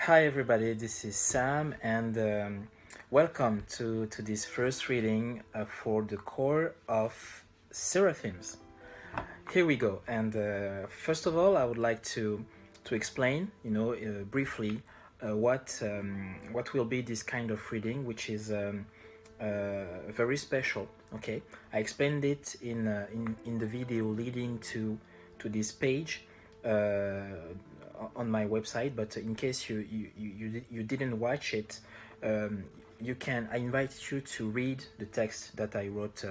Hi everybody, this is Sam and welcome to this first reading for the core of Seraphims. Here we go, and first of all I would like to explain, briefly what will be this kind of reading, which is very special. Okay, I explained it in the video leading to this page on my website, but in case you didn't watch it, I invite you to read the text that I wrote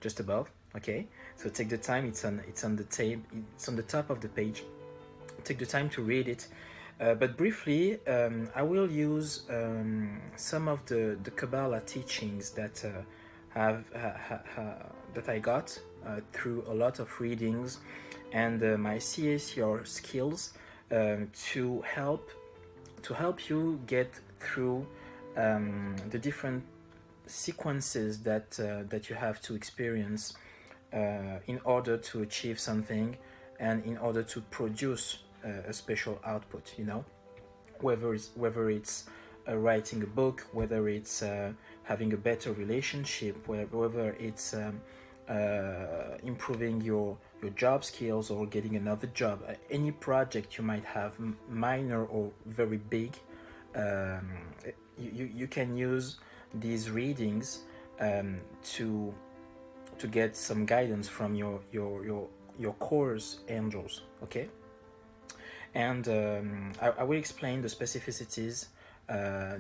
just above. Okay, so take the time. It's on the top of the page. Take the time to read it. But briefly, I will use some of the Kabbalah teachings that that I got through a lot of readings and my CSR skills to help you get through the different sequences that you have to experience in order to achieve something and in order to produce a special output. Whether it's writing a book, whether it's having a better relationship, whether it's improving your job skills or getting another job, any project you might have, minor or very big, you can use these readings to get some guidance from your core's angels. Okay, and I will explain the specificities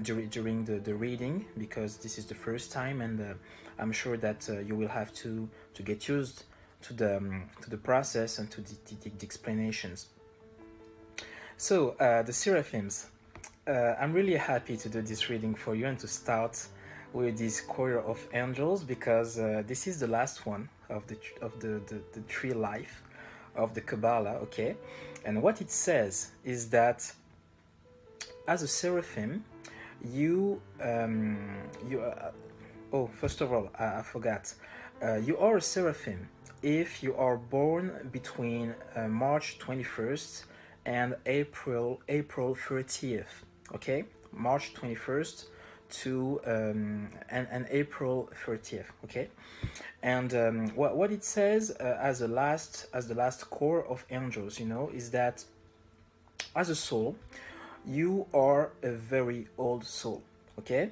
during the reading, because this is the first time, and I'm sure that you will have to get used to the process and to the explanations. So the Seraphims, I'm really happy to do this reading for you and to start with this choir of angels, because this is the last one of the tree life of the Kabbalah. Okay, and what it says is that as a seraphim, first of all, I forgot. You are a seraphim if you are born between March 21st and April 30th. Okay, March 21st to and April 30th. Okay, and what it says as the last core of angels, is that as a soul, you are a very old soul. Okay,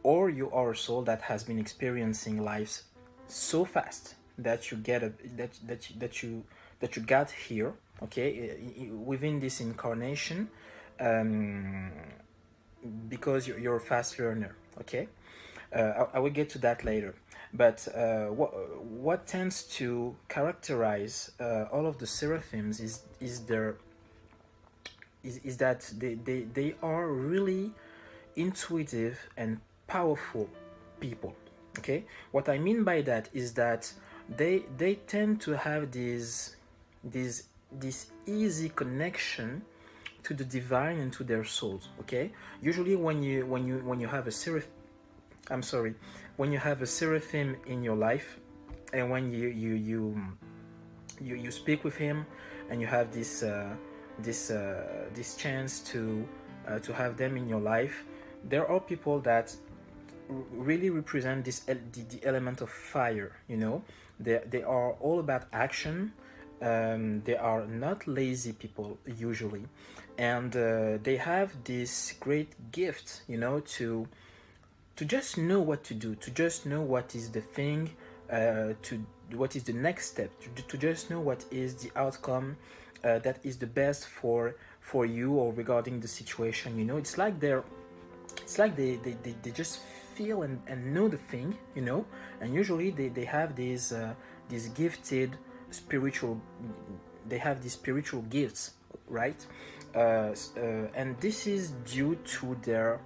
or you are a soul that has been experiencing lives so fast that you get that you got here. Okay, within this incarnation, because you're a fast learner. Okay, I will get to that later. But what tends to characterize all of the seraphims is that they are really intuitive and powerful people. Okay, what I mean by that is that they tend to have this easy connection to the divine and to their souls. Okay, usually when you have a when you have a seraphim in your life, and when you speak with him and you have this chance to have them in your life, there are people that really represent the element of fire. They are all about action. They are not lazy people usually, and they have this great gift, to just know what to do, to just know what is the thing, what is the next step, to just know what is the outcome that is the best for you or regarding the situation. It's like they just feel and know the thing, and usually they have these gifted spiritual, they have these spiritual gifts, right? And this is due to their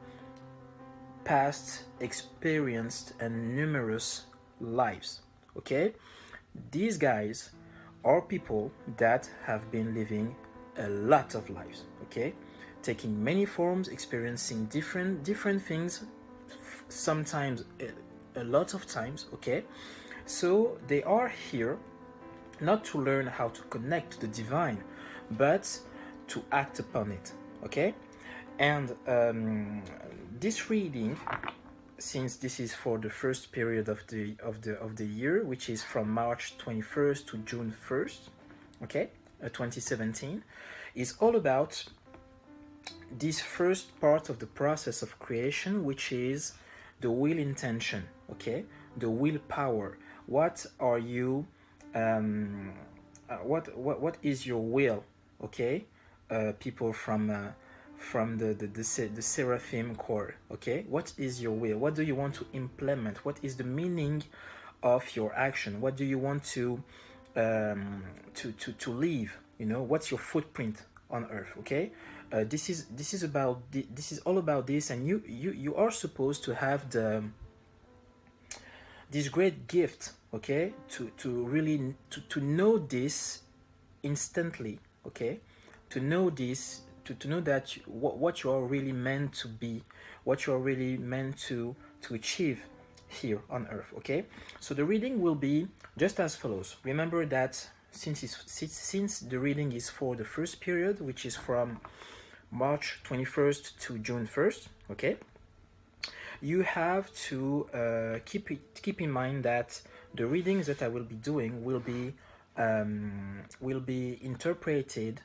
past experienced and numerous lives. Okay, these guys are people that have been living a lot of lives. Okay, taking many forms, experiencing different things, sometimes a lot of times. Okay, so they are here not to learn how to connect to the divine, but to act upon it. Okay, And this reading, since this is for the first period of the year, which is from March 21st to June 1st, okay, 2017, is all about this first part of the process of creation, which is the will intention, okay, the willpower. What are you? What is your will? Okay, people from the Seraphim core. Okay, what is your will? What do you want to implement? What is the meaning of your action? What do you want to leave? You know, what's your footprint on Earth? Okay, this is about this is all about this, and you are supposed to have this great gift, okay, to really to know this instantly, okay, to know this, to know that what you are really meant to be, what you are really meant to achieve here on Earth, okay. So the reading will be just as follows. Remember that since the reading is for the first period, which is from March 21st to June 1st, okay, you have to keep in mind that the readings that I will be doing will be interpreted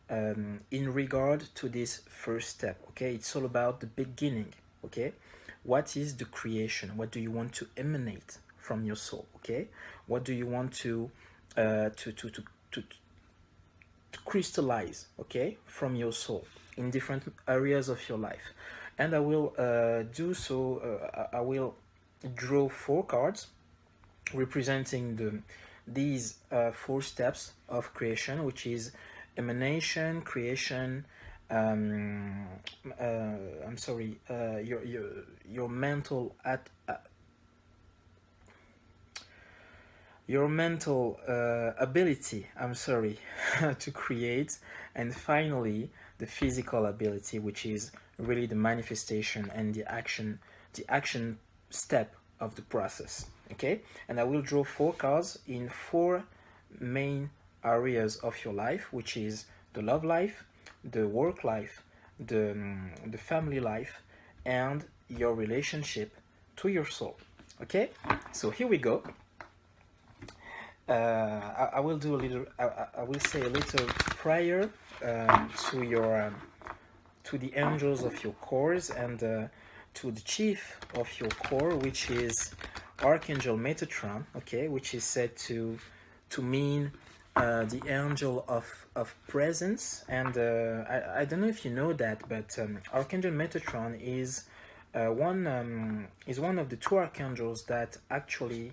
in regard to this first step, okay. It's all about the beginning, okay. What is the creation? What do you want to emanate from your soul, okay? What do you want to crystallize, okay, from your soul in different areas of your life? And I will do so. I will draw 4 cards representing these 4 steps of creation, which is emanation, creation. I'm sorry. Your mental your mental ability. I'm sorry to create, and finally the physical ability, which is really the manifestation and the action step of the process, okay. And I will draw 4 cards in 4 main areas of your life, which is the love life, the work life, the family life, and your relationship to your soul, okay. So here we go. I will do a little. I will say a little prayer to your to the angels of your cores, and to the chief of your core, which is Archangel Metatron. Okay, which is said to mean the angel of presence. And I don't know if you know that, but Archangel Metatron is one of the 2 archangels that actually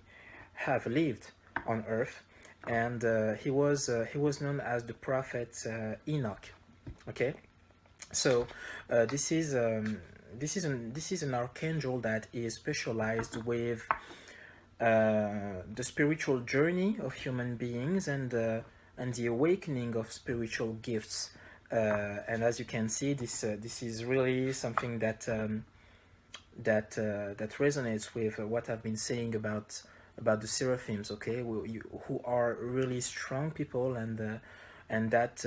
have lived on Earth, and he was known as the prophet Enoch. Okay, so this is an archangel that is specialized with the spiritual journey of human beings, and the awakening of spiritual gifts. And as you can see, this is really something that resonates with what I've been saying about the Seraphims, okay, who are really strong people, and that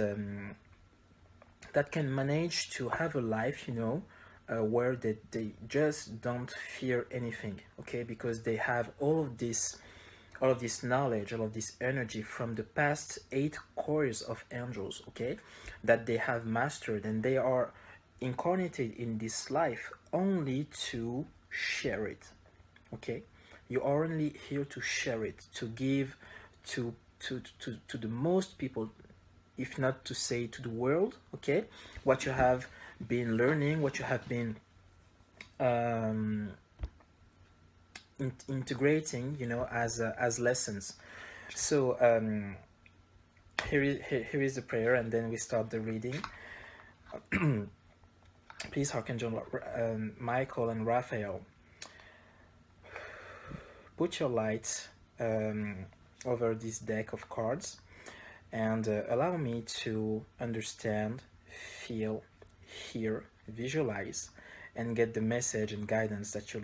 can manage to have a life, you know, where they just don't fear anything, okay, because they have all of this knowledge, all of this energy from the past 8 cores of angels, okay, that they have mastered, and they are incarnated in this life only to share it, okay. You are only here to share it, to give to the most people, if not to say to the world, okay, what you have been learning, what you have been integrating, you know, as lessons. So here is the prayer, and then we start the reading. Please, Archangel Michael and Raphael, put your light over this deck of cards, and allow me to understand, feel, hear, visualize, and get the message and guidance that you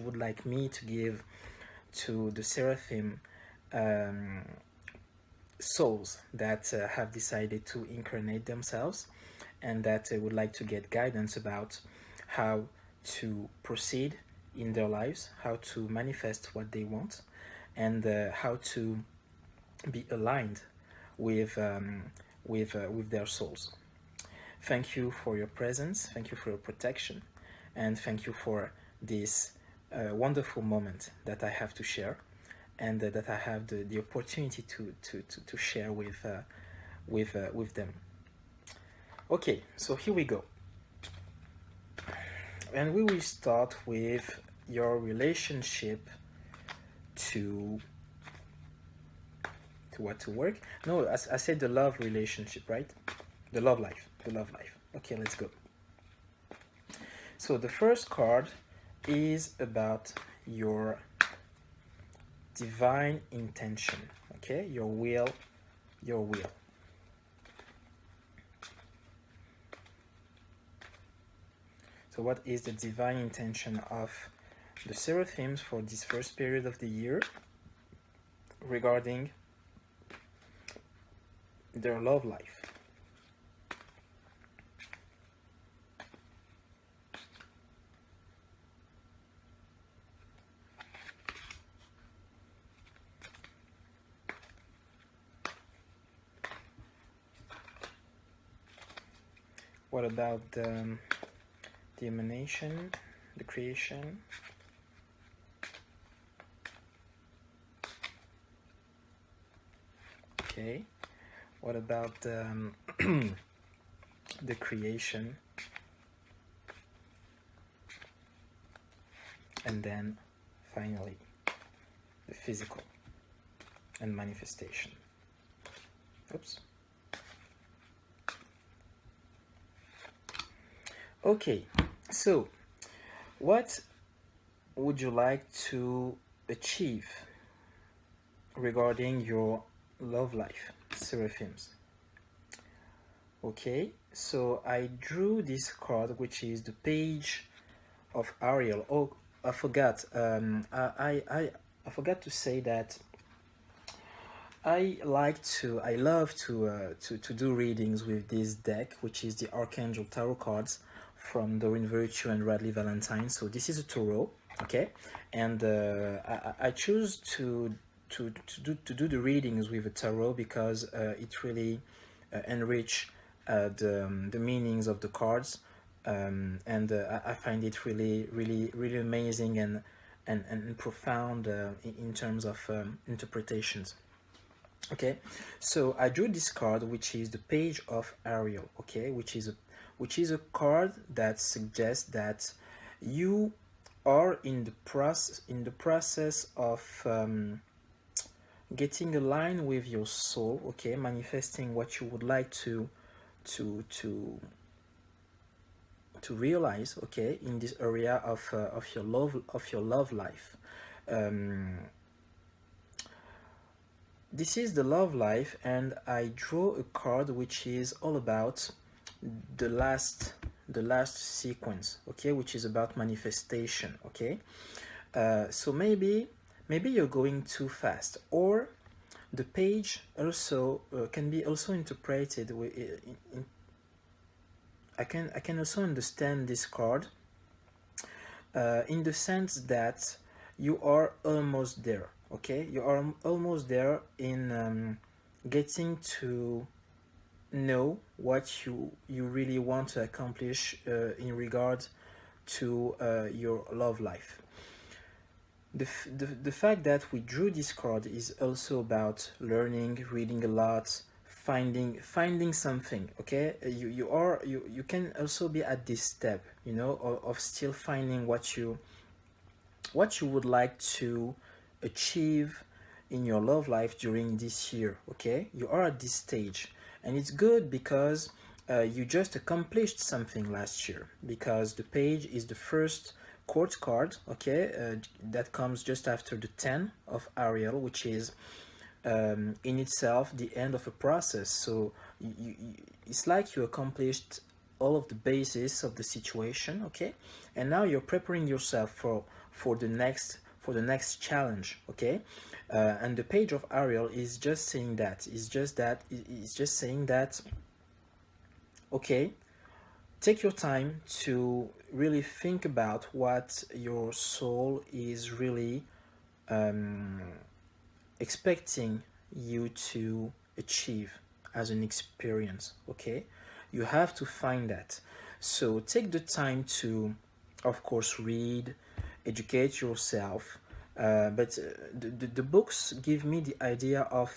would like me to give to the Seraphim souls that have decided to incarnate themselves and that would like to get guidance about how to proceed in their lives, how to manifest what they want, and how to be aligned with their souls. Thank you for your presence. Thank you for your protection, and thank you for this wonderful moment that I have to share, and that I have the opportunity to share with them. Okay, so here we go, and we will start with your relationship to what, to work. No, as I said, the love relationship, right? The love life. Okay, let's go. So the first card is about your divine intention. Okay, your will. So what is the divine intention of the Seraphims for this first period of the year regarding their love life? What about the emanation, the creation? Okay. What about the creation? And then finally the physical and manifestation. Oops. Okay, so what would you like to achieve regarding your love life, Seraphims? Okay, so I drew this card, which is the Page of Ariel. Oh, I forgot. I forgot to say that I love to do readings with this deck, which is the Archangel Tarot cards from Doreen Virtue and Radley Valentine. So this is a tarot, okay, and I choose to do the readings with a tarot because it really enrich the meanings of the cards, and I find it really amazing and profound in terms of interpretations. Okay, so I drew this card, which is the Page of Ariel. Okay, which is a card that suggests that you are in the process of getting aligned with your soul. Okay, manifesting what you would like to realize. Okay, in this area of your love life. This is the love life, and I draw a card which is all about the last sequence, okay, which is about manifestation. Okay, so maybe you're going too fast, or the page also can be also interpreted with, I can also understand this card in the sense that you are almost there. Okay, you are almost there in getting to know what you really want to accomplish in regard to your love life. The fact that we drew this card is also about learning, reading a lot, finding something. Okay, you can also be at this step, you know, of still finding what you would like to achieve in your love life during this year. Okay, you are at this stage, and it's good because you just accomplished something last year, because the page is the first court card. Okay, that comes just after the 10 of Ariel, which is in itself the end of a process. So it's like you accomplished all of the basis of the situation. Okay, and now you're preparing yourself for for the next challenge. Okay, and the page of Ariel is just saying that. It's just saying that. Okay, take your time to really think about what your soul is really expecting you to achieve as an experience. Okay, you have to find that. So take the time to, of course, read, educate yourself. The books give me the idea of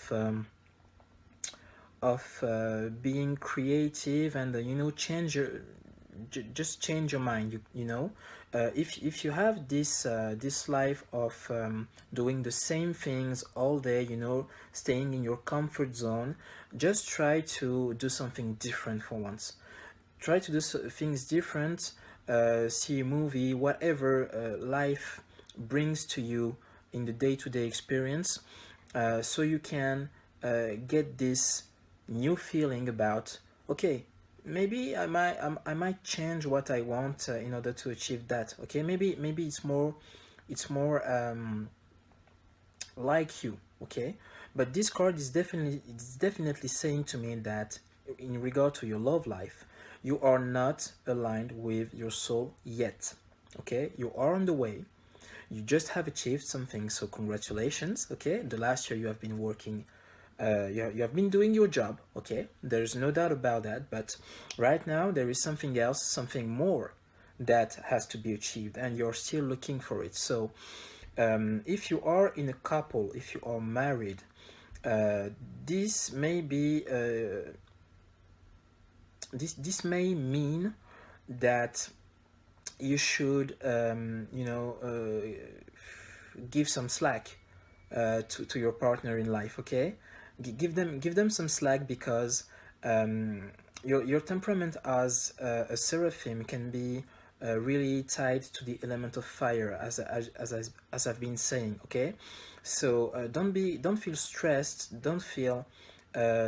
being creative and change your just change your mind. If you have this life of doing the same things all day, staying in your comfort zone, just try to do something different for once. Try to do things different. See a movie, whatever life brings to you in the day-to-day experience, so you can get this new feeling about, okay, maybe I might change what I want in order to achieve that. Okay, maybe it's more like you. Okay, but this card is definitely saying to me that in regard to your love life, you are not aligned with your soul yet. Okay, you are on the way. You just have achieved something, so congratulations. Okay, the last year you have been working, you have been doing your job. Okay, there's no doubt about that. But right now there is something else, something more that has to be achieved, and you're still looking for it. So if you are in a couple, if you are married, this may be this may mean that you should give some slack to your partner in life. Okay, give them some slack, because your temperament as a seraphim can be really tied to the element of fire, as I've been saying. Okay, so don't feel stressed, don't feel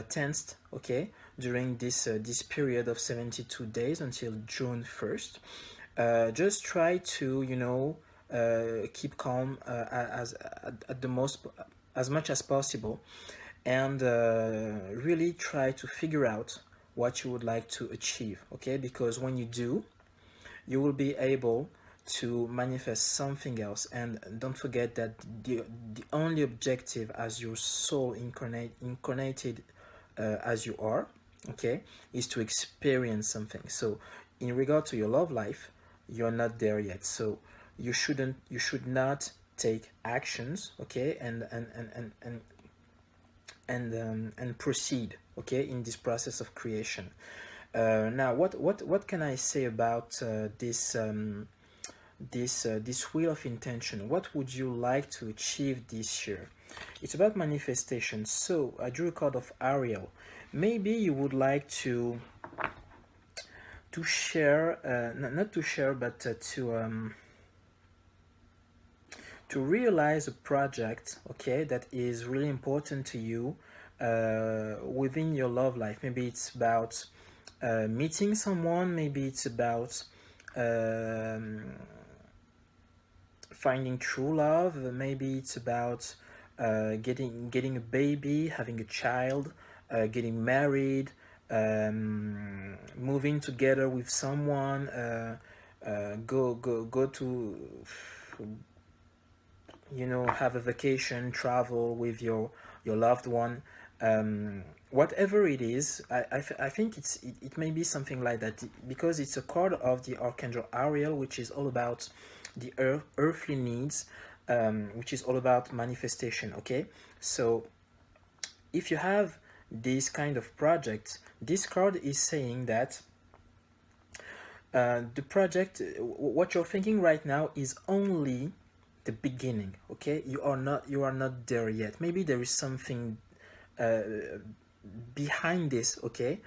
tensed. Okay, during this period of 72 days until June 1st. Just try to keep calm at the most, as much as possible, and really try to figure out what you would like to achieve. Okay, because when you do, you will be able to manifest something else. And don't forget that the only objective as your soul incarnated as you are, okay, is to experience something. So in regard to your love life, you're not there yet, so you should not take actions. Okay, and proceed, okay, in this process of creation. Now what can I say about this wheel of intention? What would you like to achieve this year? It's about manifestation. So I drew a card of Ariel. Maybe you would like to share, not to share, but to realize a project, okay, that is really important to you within your love life. Maybe it's about meeting someone. Maybe it's about finding true love. Maybe it's about getting a baby, having a child, getting married, moving together with someone, go to have a vacation, travel with your loved one. Whatever it is, I think it may be something like that, because it's a card of the Archangel Ariel, which is all about the earthly needs, which is all about manifestation. Okay, so if you have this kind of project, this card is saying that the project, what you're thinking right now, is only the beginning. Okay, you are not there yet. Maybe there is something behind this. Okay,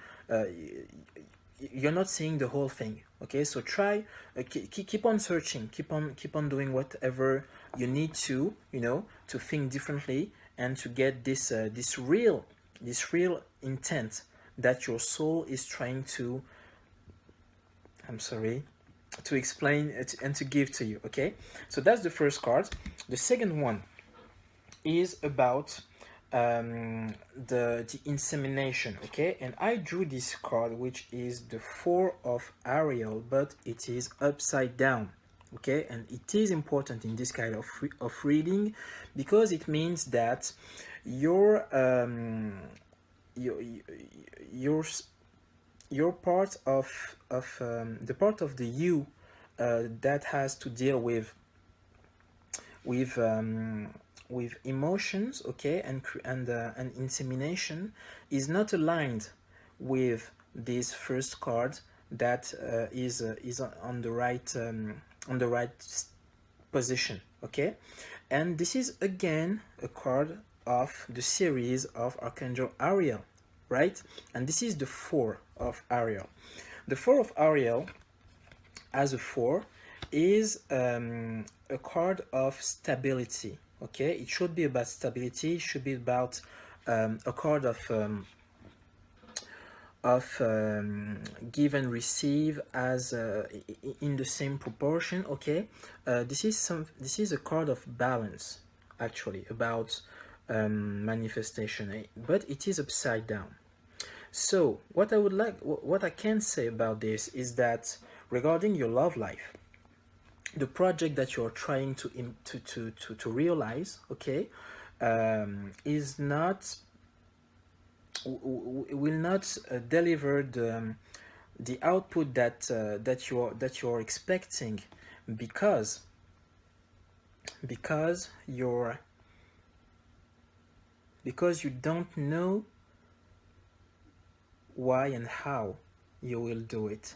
you're not seeing the whole thing. Okay, so try, keep on searching, keep on doing whatever you need to think differently, and to get this real intent that your soul is trying to, I'm sorry, to explain it and to give to you. Okay, so that's the first card. The second one is about the insemination. Okay, and I drew this card, which is the Four of Ariel, but it is upside down. Okay, and it is important in this kind of reading because it means that your your your part of the part of the you that has to deal with with emotions, okay, and insemination is not aligned with this first card that is on the right position, okay. And this is again a card of the series of Archangel Ariel, right? And this is the Four of Ariel. The Four of Ariel, as a four, is a card of stability, okay. It should be about stability. It should be about a card of give and receive as in the same proportion, okay. This is a card of balance, actually, about manifestation, but it is upside down. So what I can say about this is that regarding your love life, the project that you're trying to realize, okay, is not will not deliver the output that you're expecting because you don't know why and how you will do it,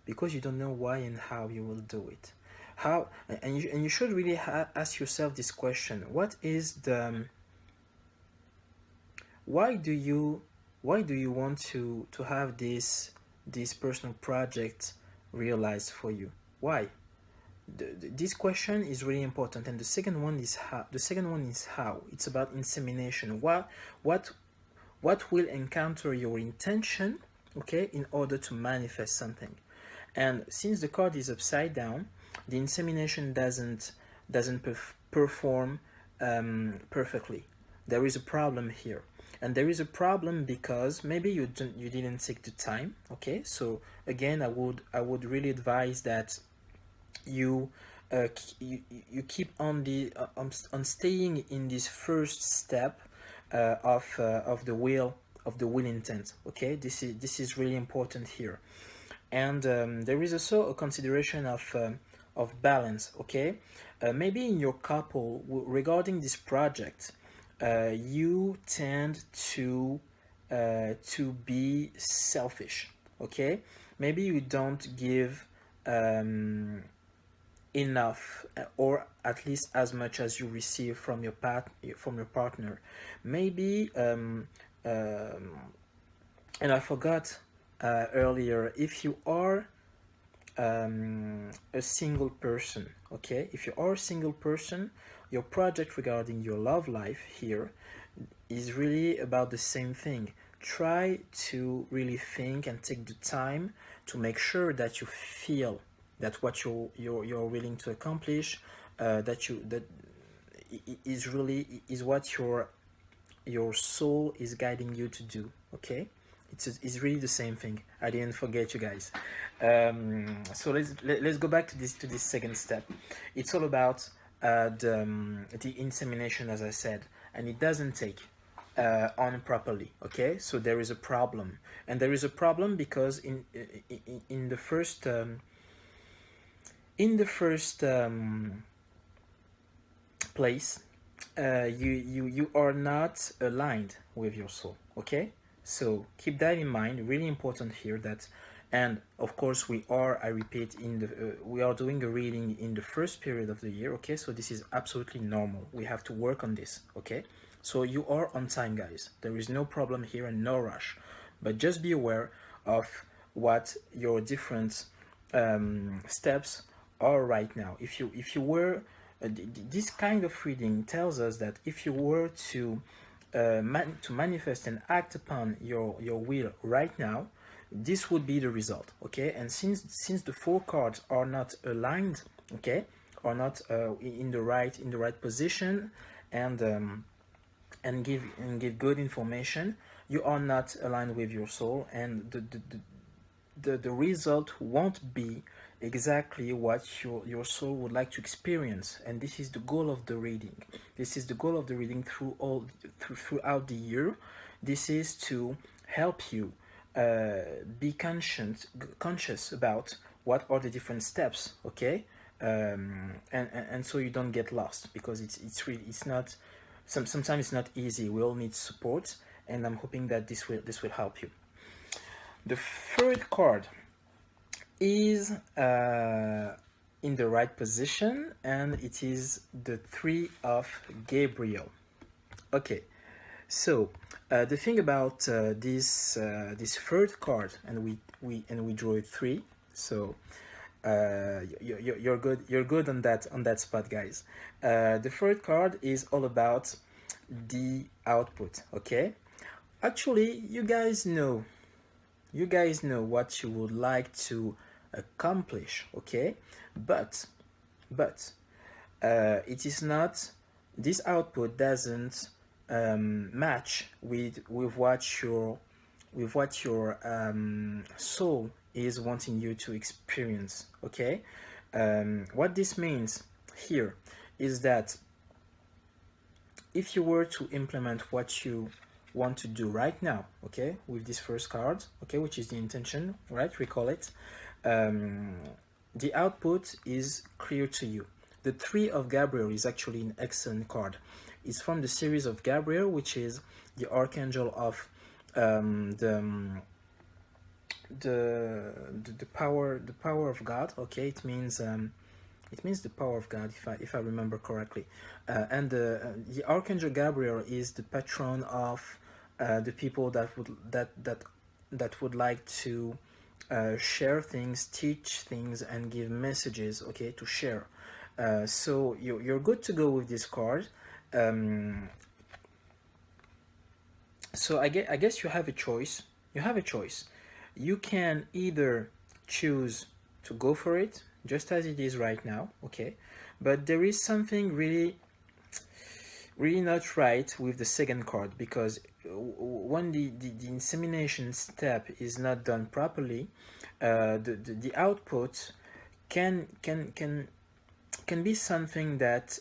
because you don't know why and how you will do it. How, and you should really ask yourself this question: what is the why do you want to have this personal project realized for you? Why? This question is really important. And the second one is how. It's about insemination. What will encounter your intention, okay, in order to manifest something. And since the card is upside down, the insemination doesn't perform perfectly. There is a problem here. And there is a problem because maybe you didn't take the time, okay. So again, I would really advise that you keep on on staying in this first step of the will intent, okay. This is really important here. And there is also a consideration of balance, okay. Maybe in your couple, regarding this project, you tend to be selfish, okay. Maybe you don't give enough, or at least as much as you receive from your partner. Maybe and I forgot earlier, if you are a single person, okay, if you are a single person, your project regarding your love life here is really about the same thing. Try to really think and take the time to make sure that you feel that what you're willing to accomplish, that is what your soul is guiding you to do, okay. It's really the same thing. I didn't forget you guys. So let's go back to this second step. It's all about the insemination, as I said, and it doesn't take on properly, okay. So there is a problem, and there is a problem because in the first place, you are not aligned with your soul, okay. So keep that in mind. Really important here. That, and of course I repeat, we are doing a reading in the first period of the year, okay. So this is absolutely normal. We have to work on this, okay. So you are on time, guys. There is no problem here and no rush, but just be aware of what your different steps are right now. If you were this kind of reading tells us that if you were to manifest and act upon your will right now, this would be the result. Okay, and since the four cards are not aligned, okay, are not in the right position, and give good information, you are not aligned with your soul, and the result won't be exactly what your soul would like to experience. And this is the goal of the reading. This is the goal of the reading throughout the year. This is to help you be conscious about what are the different steps, okay, and so you don't get lost, because it's not sometimes it's not easy. We all need support, and I'm hoping that this will help you. The third card is in the right position, and it is the Three of Gabriel. Okay, so the thing about this third card, and we drew it 3. So you're good on that spot, guys. The third card is all about the output. Okay, actually, you guys know what you would like to accomplish, okay, but it is not, this output doesn't match with what your soul is wanting you to experience, okay. What this means here is that if you were to implement what you want to do right now, okay, with this first card, okay, which is the intention, right, recall it, the output is clear to you. The Three of Gabriel is actually an excellent card. It's from the series of Gabriel, which is the archangel of the power of God, okay. It means the power of God, if I remember correctly, and the archangel Gabriel is the patron of the people that would like to share things, teach things, and give messages, okay, to share. So you're good to go with this card. So I guess you have a choice. You can either choose to go for it, just as it is right now, okay, but there is something really not right with the second card, because when the insemination step is not done properly, the output can be something that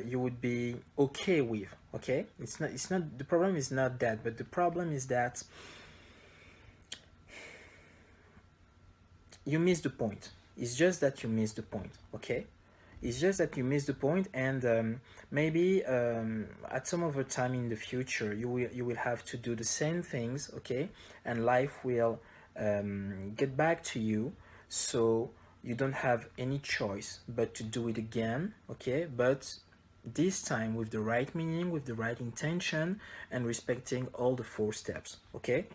you would be okay with, okay. It's not the problem is not that, but the problem is that you miss the point. It's just that you miss the point, okay. It's just that you miss the point, and maybe at some other time in the future you will have to do the same things, okay, and life will get back to you, so you don't have any choice but to do it again, okay, but this time with the right meaning, with the right intention, and respecting all the 4 steps, okay.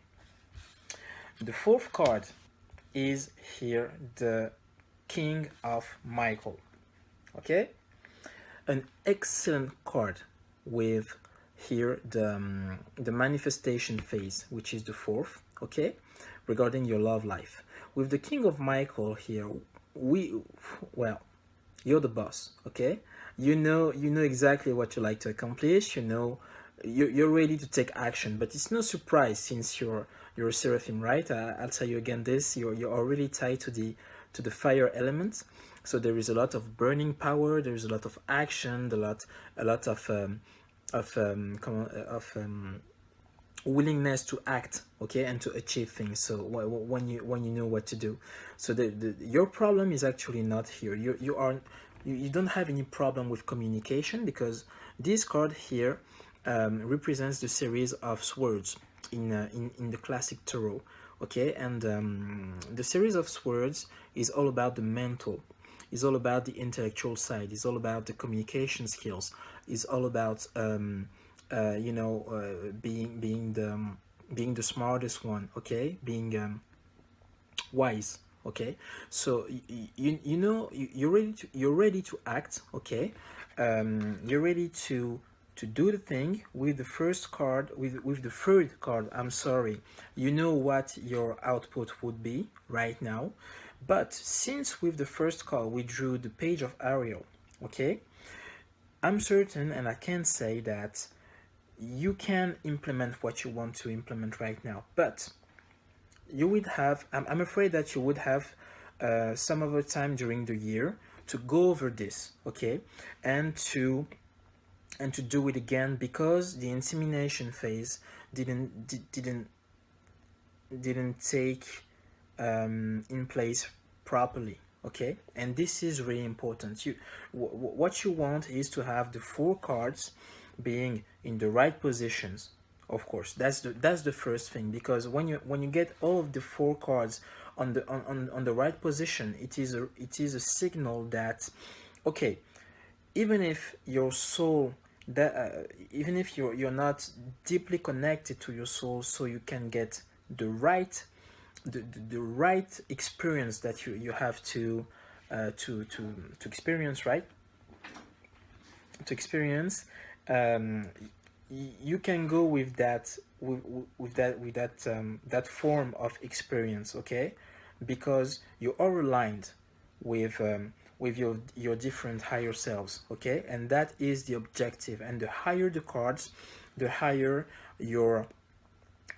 The fourth card is here the King of Michael, okay, an excellent card with here the manifestation phase, which is the 4th, okay, regarding your love life. With the King of Michael here, you're the boss, okay. You know exactly what you like to accomplish. You're ready to take action, but it's no surprise since you're a Seraphim, right? I'll tell you again this: you're already tied to the fire element, so there is a lot of burning power. There is a lot of action, a lot of willingness to act, okay, and to achieve things. So when you know what to do, so your problem is actually not here. You don't have any problem with communication, because this card here represents the series of swords in the classic tarot, okay, and the series of swords is all about the mental, is all about the intellectual side, is all about the communication skills, is all about being the smartest one, okay, being wise, okay. So you're ready to act, okay. You're ready to do the thing with the first card, with the third card, I'm sorry, you know what your output would be right now. But since with the first card we drew the page of Ariel, okay, I'm certain and I can say that you can implement what you want to implement right now, but you would have, I'm afraid that you would have some other time during the year to go over this, okay, and to do it again, because the insemination phase didn't take in place properly, okay. And this is really important. What you want is to have the 4 cards being in the right positions. Of course, that's the first thing, because when you get all of the 4 cards on the right position, it is a signal that, okay, even if your soul, that even if you're not deeply connected to your soul, so you can get the right experience that you have to experience, right? To experience, you can go with that that form of experience, okay, because you are aligned with your different higher selves, okay, and that is the objective. And the higher the cards, the higher your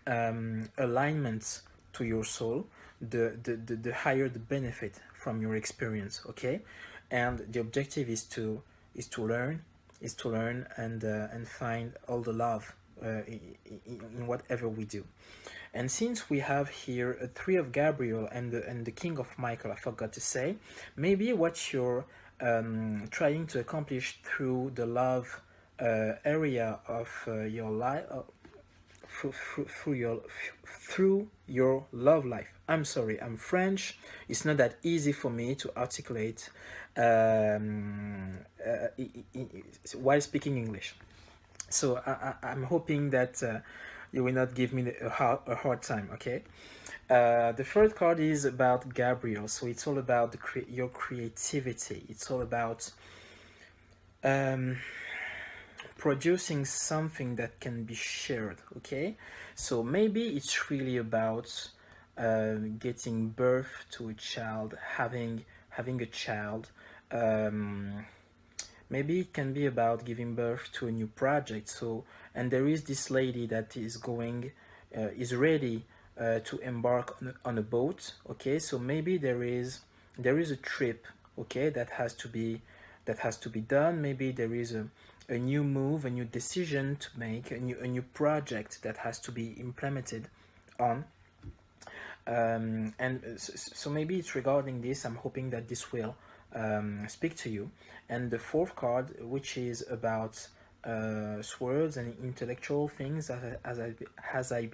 alignments to your soul, the higher the benefit from your experience, okay. And the objective is to learn and find all the love in whatever we do. And since we have here a 3 of Gabriel and the King of Michael, I forgot to say, maybe what you're trying to accomplish through the love area of your life, through your love life. I'm sorry, I'm French. It's not that easy for me to articulate while speaking English. So I'm hoping that you will not give me a hard time, okay? The third card is about Gabriel, so it's all about your creativity. It's all about producing something that can be shared, okay? So maybe it's really about getting birth to a child, having a child. Maybe it can be about giving birth to a new project. So, and there is this lady that is ready to embark on a boat, okay? So maybe there is a trip, okay, that has to be done. Maybe there is a new move, a new decision to make, a new project that has to be implemented on. And so maybe it's regarding this. I'm hoping that this will speak to you. And the fourth card, which is about swords and intellectual things, as I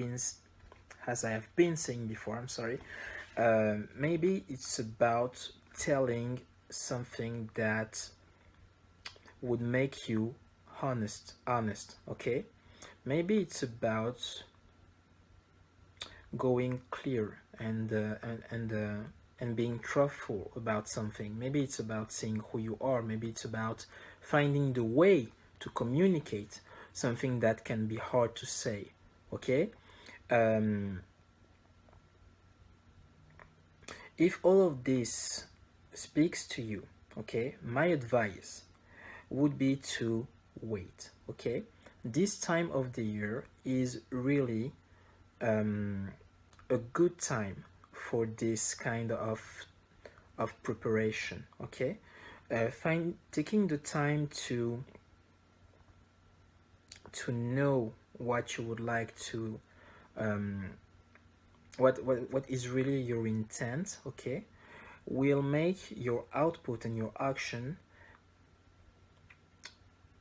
have been saying before, I'm sorry. Maybe it's about telling something that would make you honest, okay? Maybe it's about going clear and being truthful about something. Maybe it's about saying who you are. Maybe it's about finding the way to communicate something that can be hard to say, okay? If all of this speaks to you, okay, my advice would be to wait, okay? This time of the year is really a good time for this kind of preparation, okay? Taking the time to know what you would like to what is really your intent, okay, will make your output and your action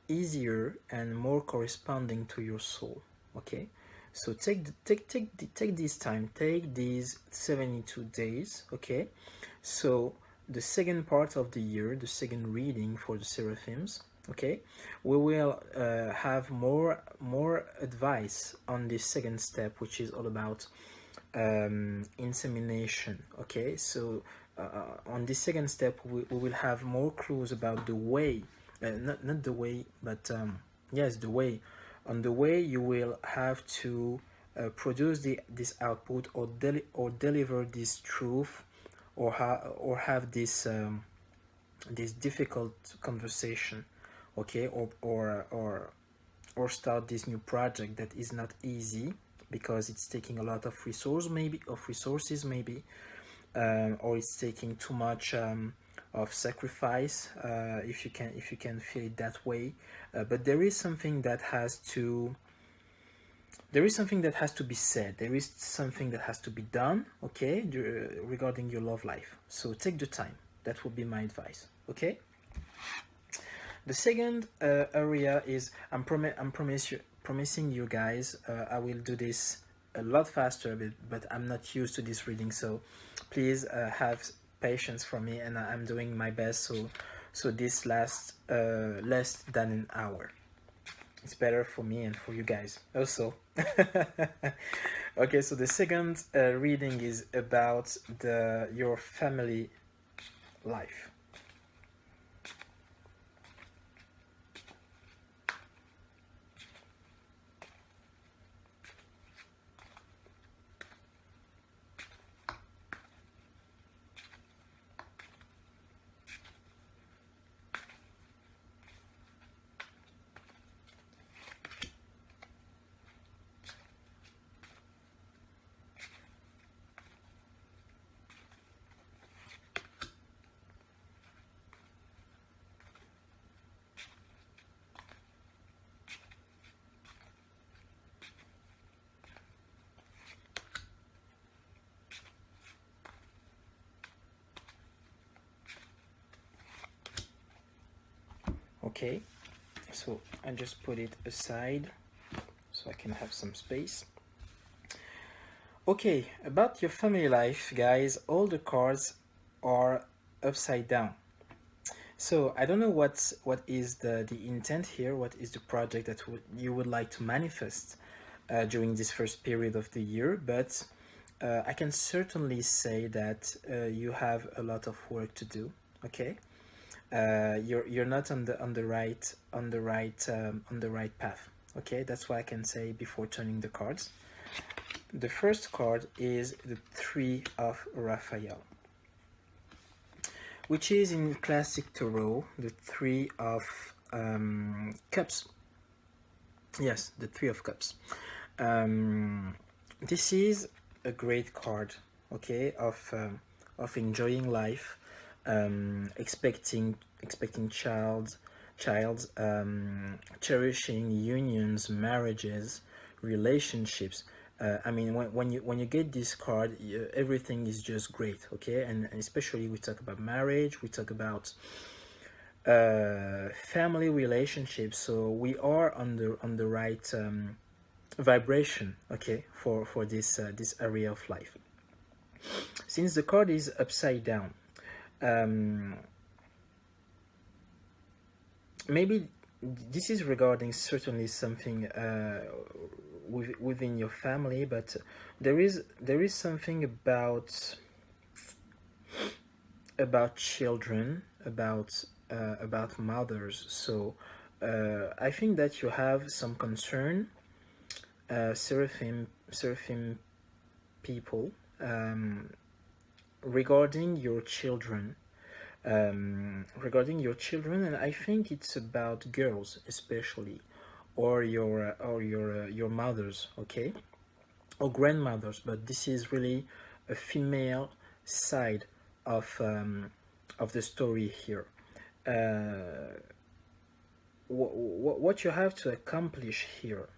easier and more corresponding to your soul, okay? So take this time, take these 72 days, okay? So the second part of the year, the second reading for the Seraphims, okay, we will have more advice on this second step, which is all about insemination, okay? So on this second step, we will have more clues about the way, not the way, but yes, the way. On the way, you will have to produce this output, or deliver this truth, or have this difficult conversation, okay, or start this new project that is not easy, because it's taking a lot of resources, maybe, or it's taking too much of sacrifice, if you can feel it that way. But there is something that has to be said. There is something that has to be done, okay, regarding your love life. So take the time. That would be my advice, okay. The second area is, I'm promising you guys, I will do this a lot faster, but I'm not used to this reading, so please have patience for me, and I'm doing my best, so this lasts less than an hour. It's better for me and for you guys also. Okay, so the second reading is about your family life. Okay, so I just put it aside so I can have some space. Okay, about your family life, guys, all the cards are upside down. So I don't know what is the intent here, what is the project that you would like to manifest during this first period of the year, but I can certainly say that you have a lot of work to do, okay. You're not on the right path, okay. That's what I can say before turning the cards. The first card is the Three of Raphael, which is in classic tarot the Three of Cups. Yes, the Three of Cups. This is a great card, okay, of enjoying life, expecting child, cherishing unions, marriages, relationships. I mean, when you get this card, everything is just great, okay. And especially we talk about marriage, we talk about family relationships. So we are on the right vibration, okay, for this area of life. Since the card is upside down, maybe this is regarding certainly something within your family, but there is something about children, about mothers. So I think that you have some concern, Seraphim people, regarding your children. And I think it's about girls especially, or your mothers, okay, or grandmothers. But this is really a female side of the story here. What you have to accomplish here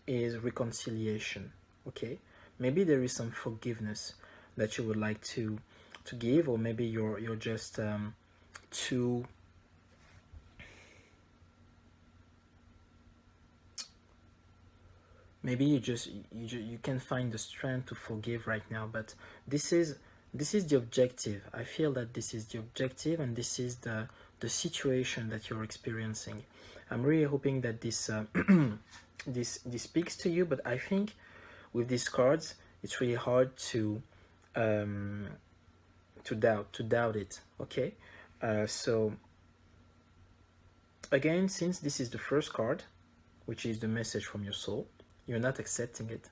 is reconciliation, okay. Maybe there is some forgiveness that you would like to give, or maybe you're just too maybe you can find the strength to forgive right now. But this is the objective. I feel that this is the objective, and this is the situation that you're experiencing. I'm really hoping that this this speaks to you. But I think with these cards, it's really hard to doubt it, okay. So Again, since this is the first card, which is the message from your soul, you're not accepting it.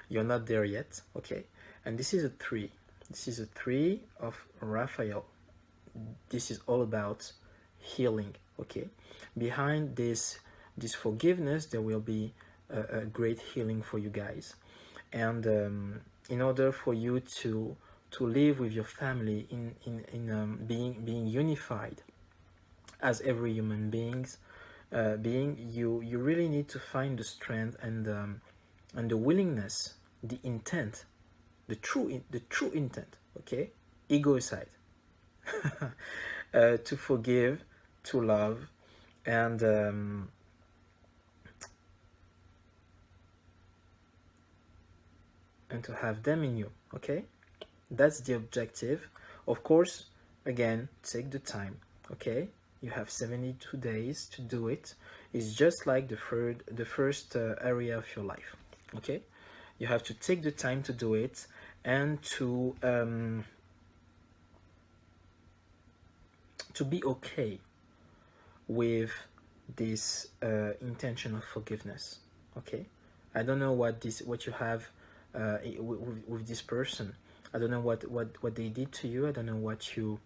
You're not there yet, okay? And this is a 3. This is a 3 of Raphael. This is all about healing, okay? Behind this forgiveness, there will be a great healing for you guys. And in order for you to live with your family in being unified as every human being, you really need to find the strength and the willingness, the intent, the true intent, okay, ego aside, to forgive, to love, and to have them in you, okay? That's the objective. Of course, again, take the time, okay? You have 72 days to do it. It's just like the first area of your life, okay? You have to take the time to do it and to be okay with this intention of forgiveness, okay? I don't know what you have with this person. I don't know what they did to you. I don't know what you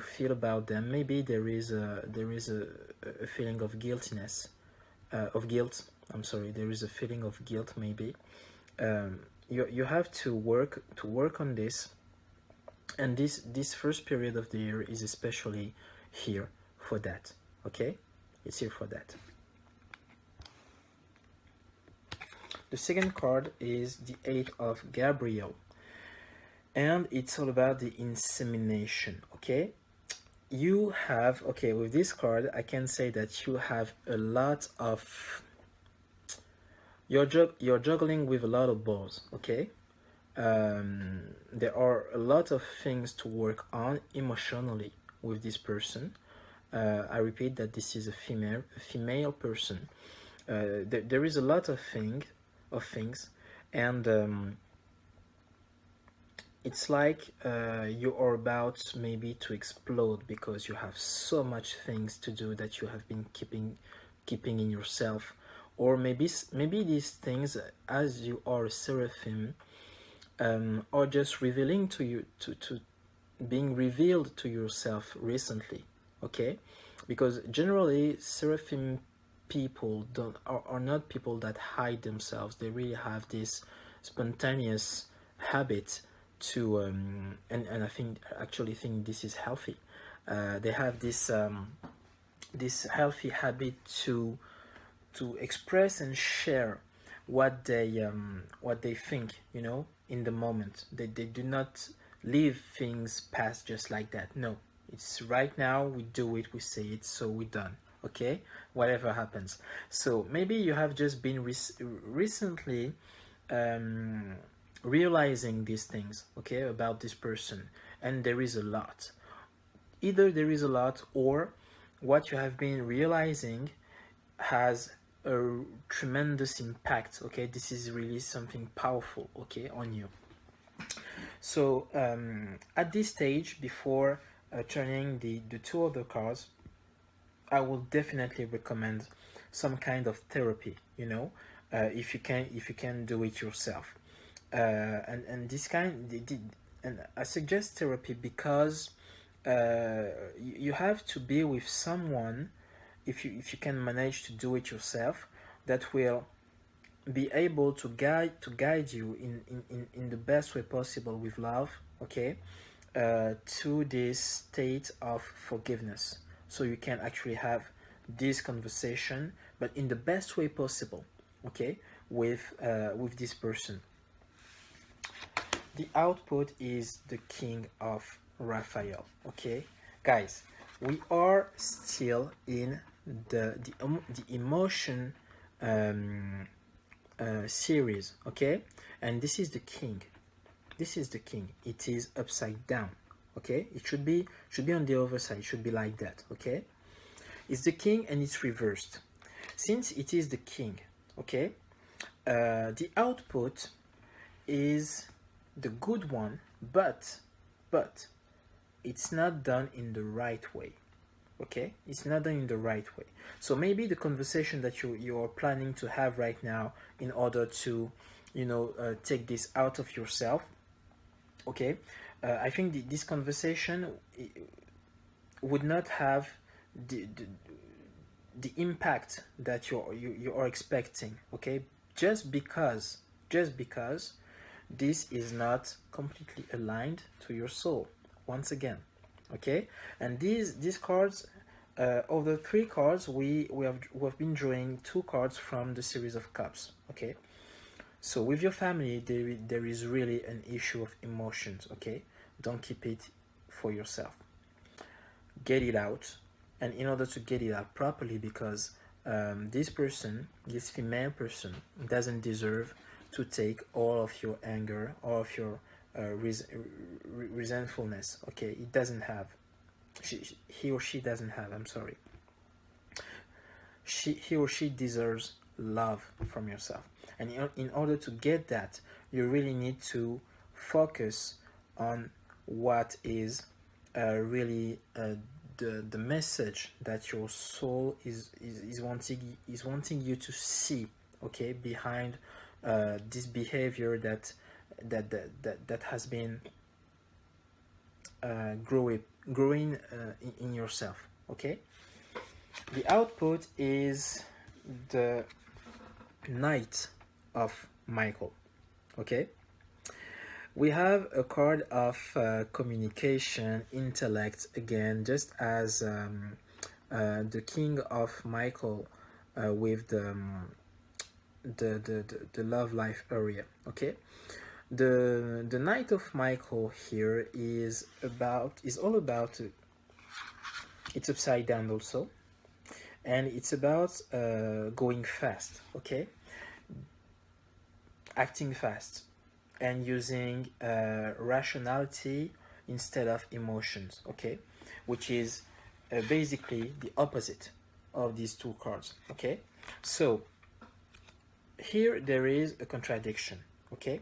feel about them. Maybe there is a feeling of guiltiness, of guilt. I'm sorry. There is a feeling of guilt. Maybe you have to work on this, and this first period of the year is especially here for that. Okay, it's here for that. The second card is the 8 of Gabriel, and it's all about the insemination, okay? You have, okay, with this card, I can say that you have a lot of, you're juggling with a lot of balls, okay? There are a lot of things to work on emotionally with this person. I repeat that this is a female person. There is a lot of things, and it's like you are about maybe to explode because you have so much things to do that you have been keeping in yourself, or maybe these things, as you are a seraphim, are just revealing to you, to being revealed to yourself recently, okay? Because generally seraphim people are not people that hide themselves. They really have this spontaneous habit to and I actually think this is healthy. They have this healthy habit to express and share what they think, in the moment. They do not leave things pass just like that. No, it's right now, we do it, we say it, so we're done, okay, whatever happens. So maybe you have just been recently realizing these things, okay, about this person, and there is a lot. Either there is a lot, or what you have been realizing has a tremendous impact, okay? This is really something powerful, okay, on you. So at this stage, before turning the two other cards, I will definitely recommend some kind of therapy, if you can do it yourself. And this and I suggest therapy because you have to be with someone, if you can manage to do it yourself, that will be able to guide you in the best way possible with love, okay, to this state of forgiveness, so you can actually have this conversation, but in the best way possible, okay, with this person. The output is the King of Raphael, okay, guys. We are still in the emotion series, okay, and this is the king. It is upside down, okay? It should be on the other side. It should be like that, okay? It's the king and it's reversed. Since it is the king, okay, the output is the good one, but it's not done in the right way, okay? It's not done in the right way. So maybe the conversation that you're planning to have right now in order to, take this out of yourself, okay? I think this conversation would not have the impact that you are expecting, okay? Just because this is not completely aligned to your soul, once again, okay? And these cards, of the three cards, we have been drawing two cards from the series of cups, okay? So with your family, there is really an issue of emotions, okay? Don't keep it for yourself. Get it out, and in order to get it out properly, because this female person, doesn't deserve to take all of your anger, all of your resentfulness, okay? It doesn't have. He or she doesn't have, I'm sorry. He or she deserves love from yourself. And in order to get that, you really need to focus on what is really the message that your soul is wanting you to see, okay, behind this behavior that has been growing in yourself, okay? The output is the Knight of Michael, okay? We have a card of communication, intellect, again, just as the King of Michael with the love life area, okay? The Knight of Michael here is all about, it's upside down also, and it's about going fast, okay? Acting fast and using rationality instead of emotions, okay? Which is basically the opposite of these two cards, okay? So here there is a contradiction, okay?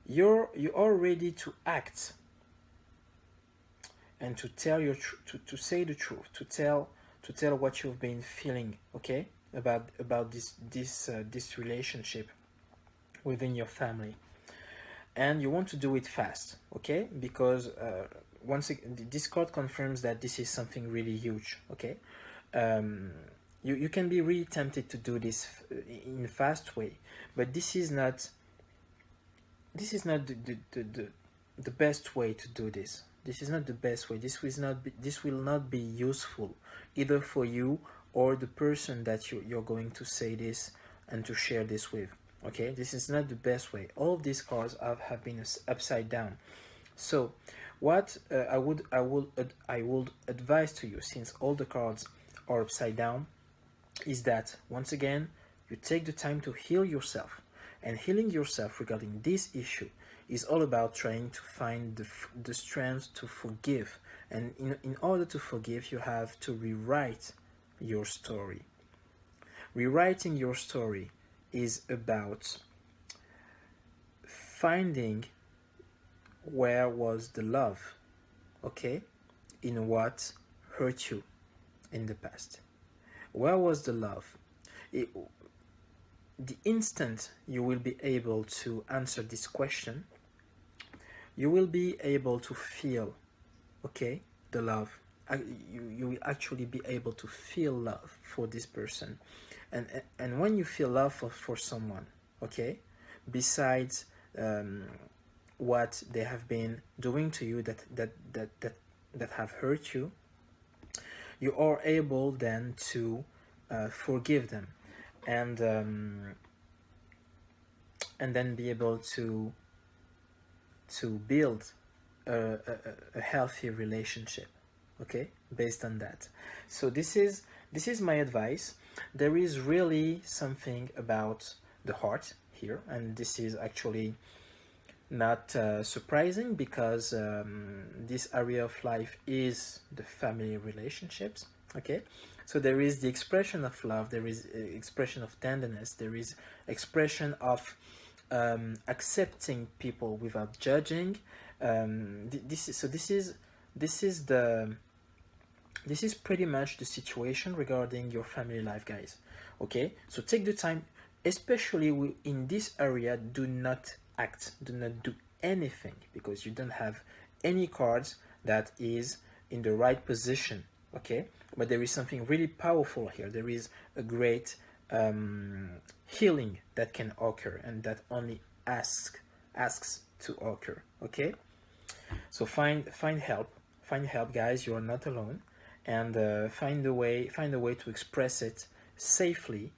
You are ready to act and to tell to say the truth, to tell what you've been feeling, okay, about this relationship within your family, and you want to do it fast, okay, because once again, this card confirms that this is something really huge, okay. You can be really tempted to do this in a fast way, but this is not the best way to do this. This is not the best way. This will not be useful either for you or the person that you're going to say this and to share this with, okay? This is not the best way. All of these cards have been upside down. So what I would advise to you, since all the cards are upside down, is that once again you take the time to heal yourself. And healing yourself regarding this issue is all about trying to find the strength to forgive. And in order to forgive, you have to rewrite your story. Rewriting your story is about finding where was the love, okay, in what hurt you in the past. Where was the love? The instant you will be able to answer this question, you will be able to feel, okay, the love. You will actually be able to feel love for this person. And when you feel love for someone, okay, besides what they have been doing to you that have hurt you, you are able then to forgive them. And then be able to build a healthy relationship, okay, based on that. So this is my advice. There is really something about the heart here, and this is actually not surprising, because this area of life is the family relationships, okay. So there is the expression of love, there is expression of tenderness, there is expression of accepting people without judging. This is This is pretty much the situation regarding your family life, guys. Okay, so take the time, especially in this area. Do not act, do not do anything, because you don't have any cards that is in the right position. Okay, but there is something really powerful here. There is a great healing that can occur, and that only asks to occur. Okay, so find help, guys. You are not alone, and find a way to express it safely,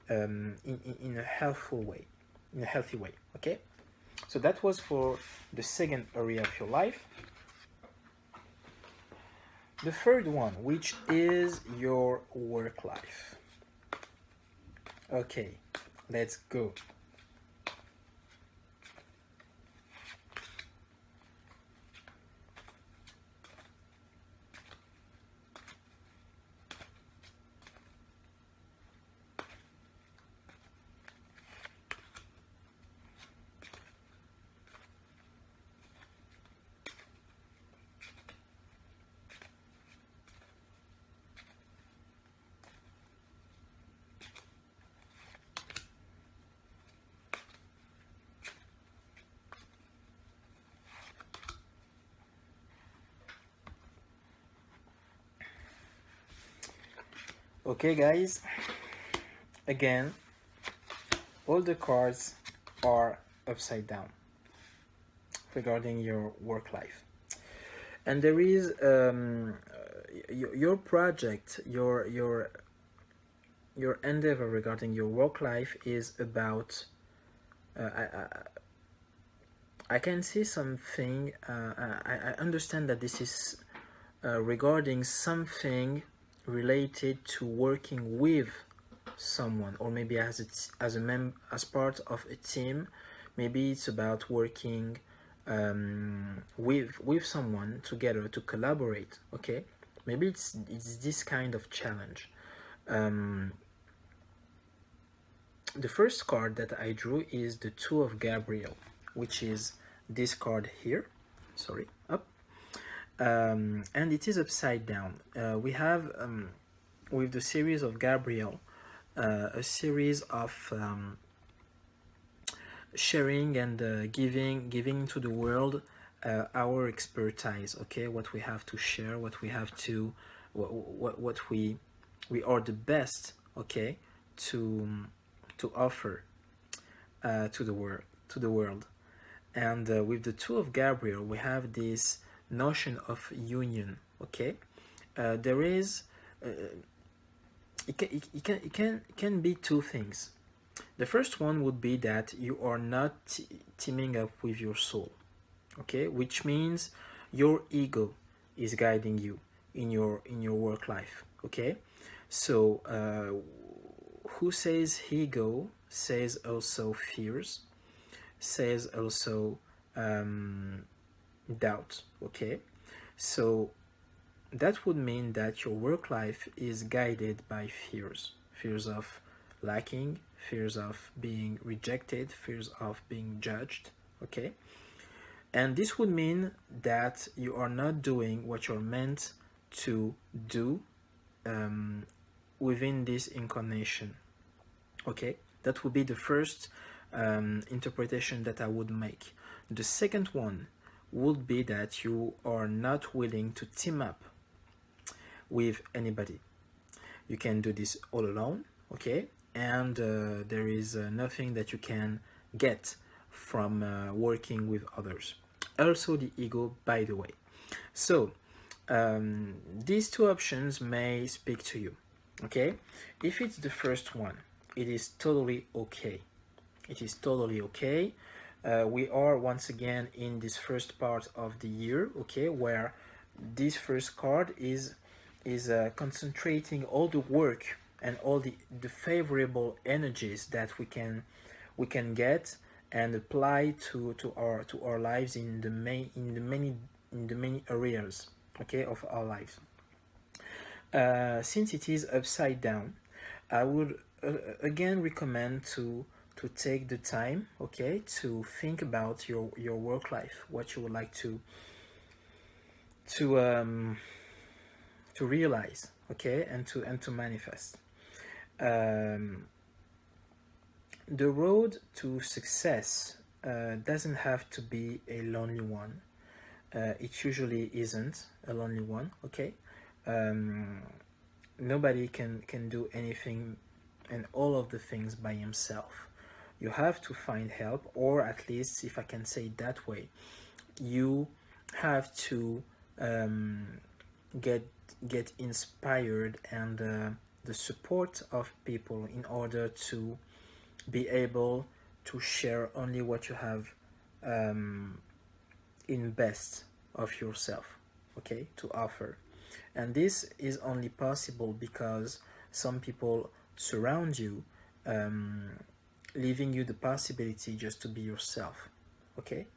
in a healthy way. Okay, so that was for the second area of your life. The third one, which is your work life. Okay, let's go. Okay, guys, again, all the cards are upside down regarding your work life, and there is your project, your endeavor regarding your work life is about I can see something. I understand that this is regarding something related to working with someone, or maybe as part of a team. Maybe it's about working with someone together to collaborate. Okay, maybe it's this kind of challenge. The first card that I drew is the Two of Gabriel, which is this card here. Sorry, up. And it is upside down. We have with the series of Gabriel a series of sharing and giving to the world our expertise. Okay, what we have to share, what we have to, what we are the best. Okay, to offer to the world. And with the Two of Gabriel, we have this notion of union. Okay, there is it can be two things. The first one would be that you are not teaming up with your soul. Okay, which means your ego is guiding you in your work life. Okay, so who says ego says also fears, says also doubt. Okay, so that would mean that your work life is guided by fears of lacking, fears of being rejected, fears of being judged. Okay, and this would mean that you are not doing what you're meant to do within this incarnation. Okay, that would be the first interpretation that I would make. The second one would be that you are not willing to team up with anybody. You can do this all alone. Okay, and there is nothing that you can get from working with others. Also the ego, by the way. So these two options may speak to you. Okay, if it's the first one, it is totally okay. It is totally okay. We are once again in this first part of the year. Okay, where this first card is concentrating all the work and all the favorable energies that we can get and apply to our lives in the many areas, okay, of our lives. Since it is upside down, I would again recommend to take the time, okay, to think about your work life, what you would like to realize, okay, and to manifest. um, the road to success doesn't have to be a lonely one. It usually isn't a lonely one, okay. um, Nobody can do anything and all of the things by himself. You have to find help, or at least, if I can say it that way, you have to um, get inspired and the support of people in order to be able to share only what you have um, in best of yourself, okay, to offer. And this is only possible because some people surround you, um, leaving you the possibility just to be yourself, okay.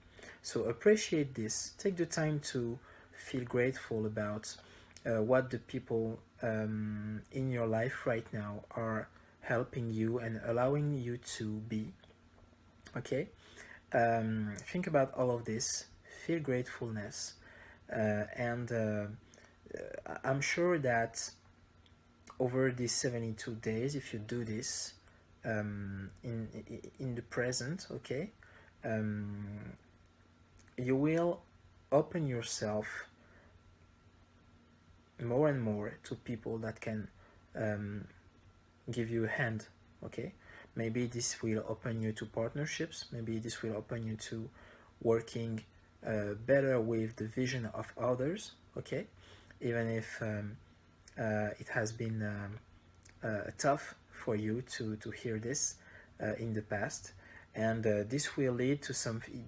So appreciate this, take the time to feel grateful about what the people in your life right now are helping you and allowing you to be, okay. Think about all of this, feel gratefulness, and I'm sure that over these 72 days, if you do this in the present, okay, um, you will open yourself more and more to people that can give you a hand, okay. Maybe this will open you to partnerships, maybe this will open you to working better with the vision of others, okay, even if it has been tough for you to hear this in the past. And this will lead to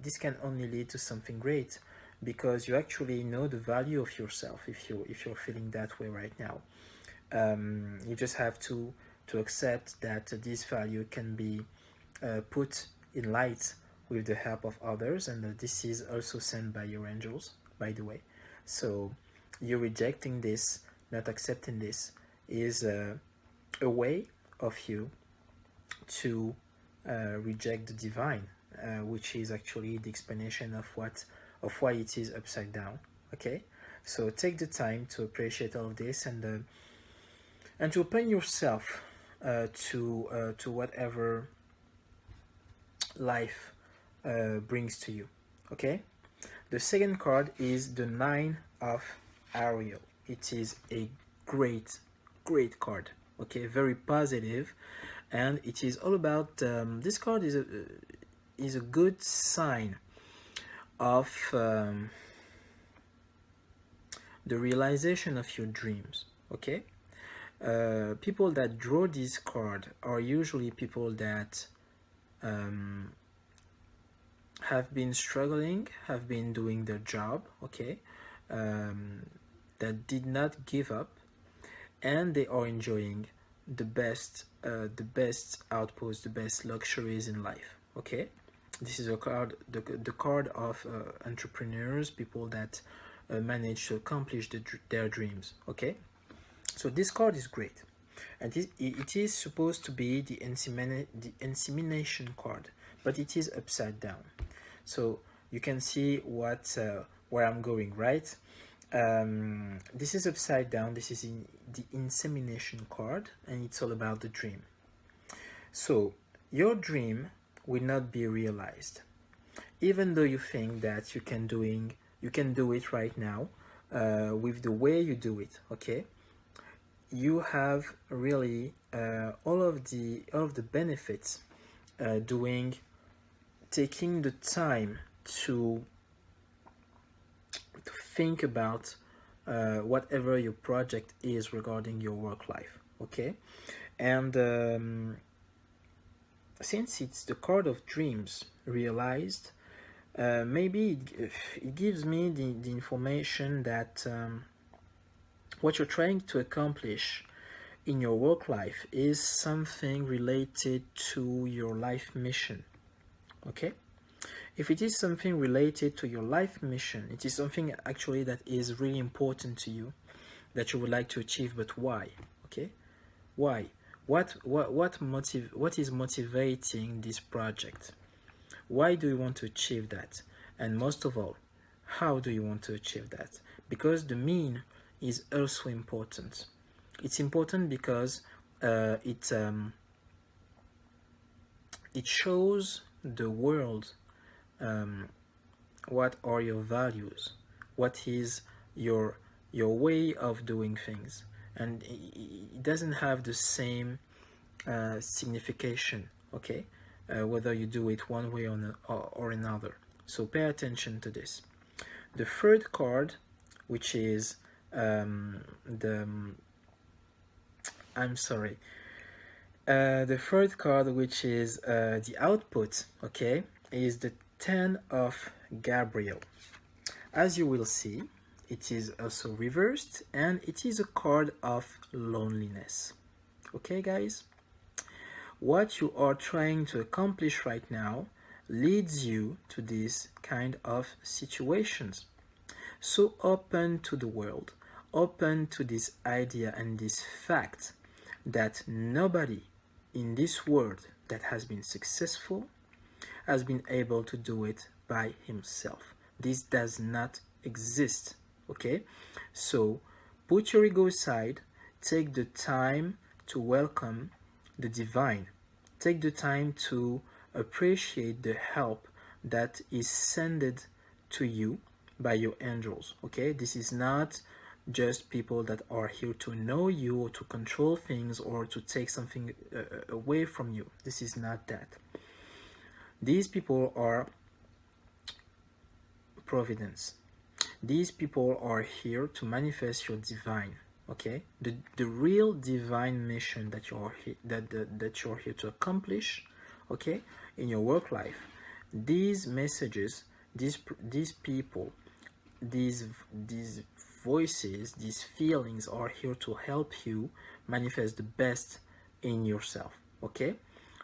this can only lead to something great, because you actually know the value of yourself if you're feeling that way right now. You just have to accept that this value can be put in light with the help of others, and this is also sent by your angels, by the way. So you rejecting this, not accepting this, is a way of you to reject the divine, which is actually the explanation of why it is upside down, okay. So take the time to appreciate all of this, and to open yourself to whatever life brings to you, okay. The second card is the Nine of Ariel. It is a great card, okay, very positive, and it is all about this card is a good sign of the realization of your dreams, okay. People that draw this card are usually people that have been struggling, have been doing their job, okay, that did not give up, and they are enjoying the best outposts, the best luxuries in life, okay. This is a card, the card of entrepreneurs, people that manage to accomplish their dreams, okay. So this card is great, and it is supposed to be the insemination card, but it is upside down. So you can see where I'm going, right? This is upside down. This is in the insemination card, and it's all about the dream. So your dream will not be realized, even though you think that you can do it right now with the way you do it, okay. You have really all of the benefits taking the time to think about whatever your project is regarding your work life, okay. And since it's the card of dreams realized, maybe it gives me the information that what you're trying to accomplish in your work life is something related to your life mission, okay. If it is something related to your life mission, it is something actually that is really important to you, that you would like to achieve. But why? Okay, why? What is motivating this project? Why do you want to achieve that? And most of all, how do you want to achieve that? Because the mean is also important. It's important because it shows the world what are your values, what is your way of doing things, and it doesn't have the same signification, okay, whether you do it one way or another. So pay attention to this. The third card, which is the third card, which is the output, okay, is the Ten of Gabriel. As you will see, it is also reversed, and it is a card of loneliness. Okay, guys? What you are trying to accomplish right now leads you to these kind of situations. So open to the world, open to this idea and this fact that nobody in this world that has been successful has been able to do it by himself. This does not exist, okay? So put your ego aside, take the time to welcome the divine. Take the time to appreciate the help that is sent to you by your angels, okay? This is not just people that are here to know you or to control things or to take something away from you. This is not that. These people are providence. These people are here to manifest your divine, okay? The real divine mission that you're here to accomplish, okay, in your work life. These messages, these people, these voices, these feelings are here to help you manifest the best in yourself, okay?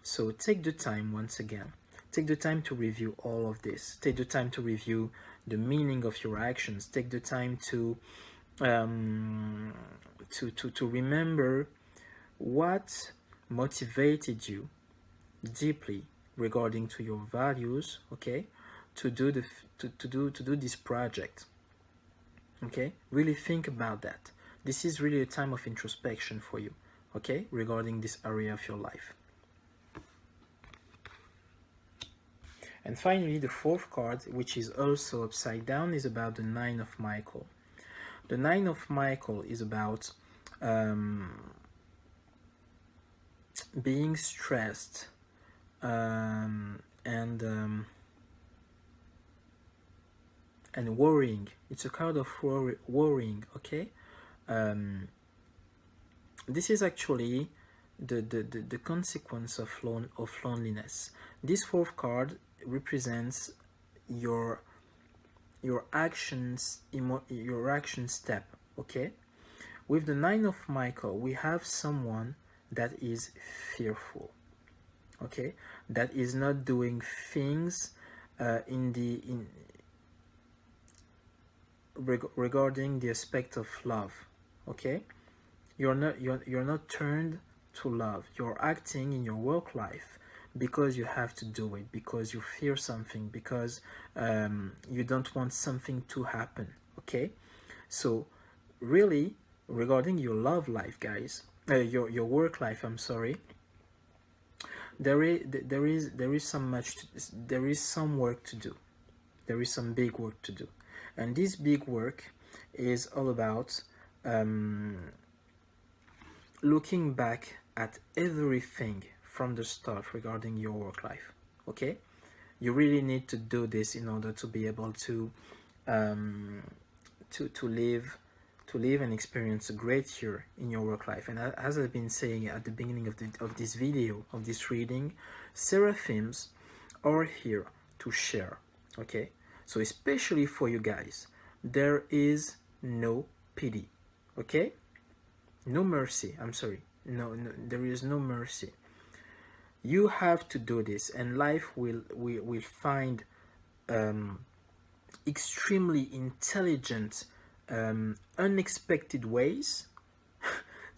So take the time once again. Take the time to review all of this. Take the time to review the meaning of your actions. Take the time to remember what motivated you deeply regarding to your values, okay, to do this project. Okay, really think about that. This is really a time of introspection for you, okay, regarding this area of your life. And finally, the fourth card, which is also upside down, is about the Nine of Michael. The Nine of Michael is about being stressed and worrying. It's a card of worrying, okay? This is actually the consequence of loneliness. This fourth card represents your action step, okay? With the Nine of Michael, we have someone that is fearful, okay, that is not doing things regarding the aspect of love, okay? You're not turned to love. You're acting in your work life because you have to do it, because you fear something, because you don't want something to happen, okay? So really, regarding your love life, guys, your work life, I'm sorry, there is some work to do. There is some big work to do, and this big work is all about looking back at everything from the start regarding your work life, okay? You really need to do this in order to be able to live and experience a great year in your work life. And as I've been saying at the beginning of this video, of this reading, Seraphims are here to share, okay? So especially for you guys, there is no pity, okay? No mercy, I'm sorry. No, there is no mercy. You have to do this, and life will find extremely intelligent, unexpected ways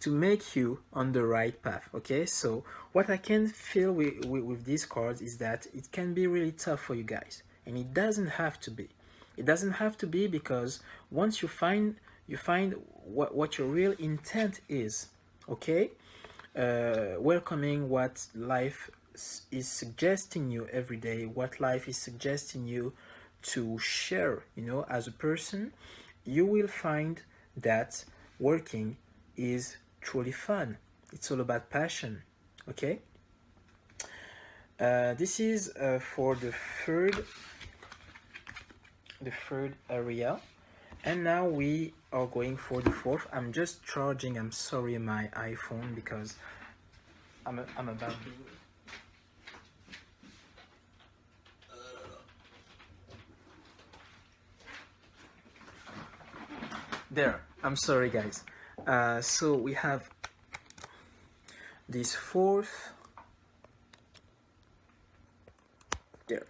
to make you on the right path, okay? So what I can feel with these cards is that it can be really tough for you guys, and it doesn't have to be. It doesn't have to be, because once you find you find what your real intent is, okay? Welcoming what life is suggesting you every day, what life is suggesting you to share, you know, as a person, you will find that working is truly fun. It's all about passion, okay? This is for the third area, and now we are going for the fourth. I'm just charging, I'm sorry, my iPhone, because I'm about to... There, I'm sorry guys. So we have this fourth, there.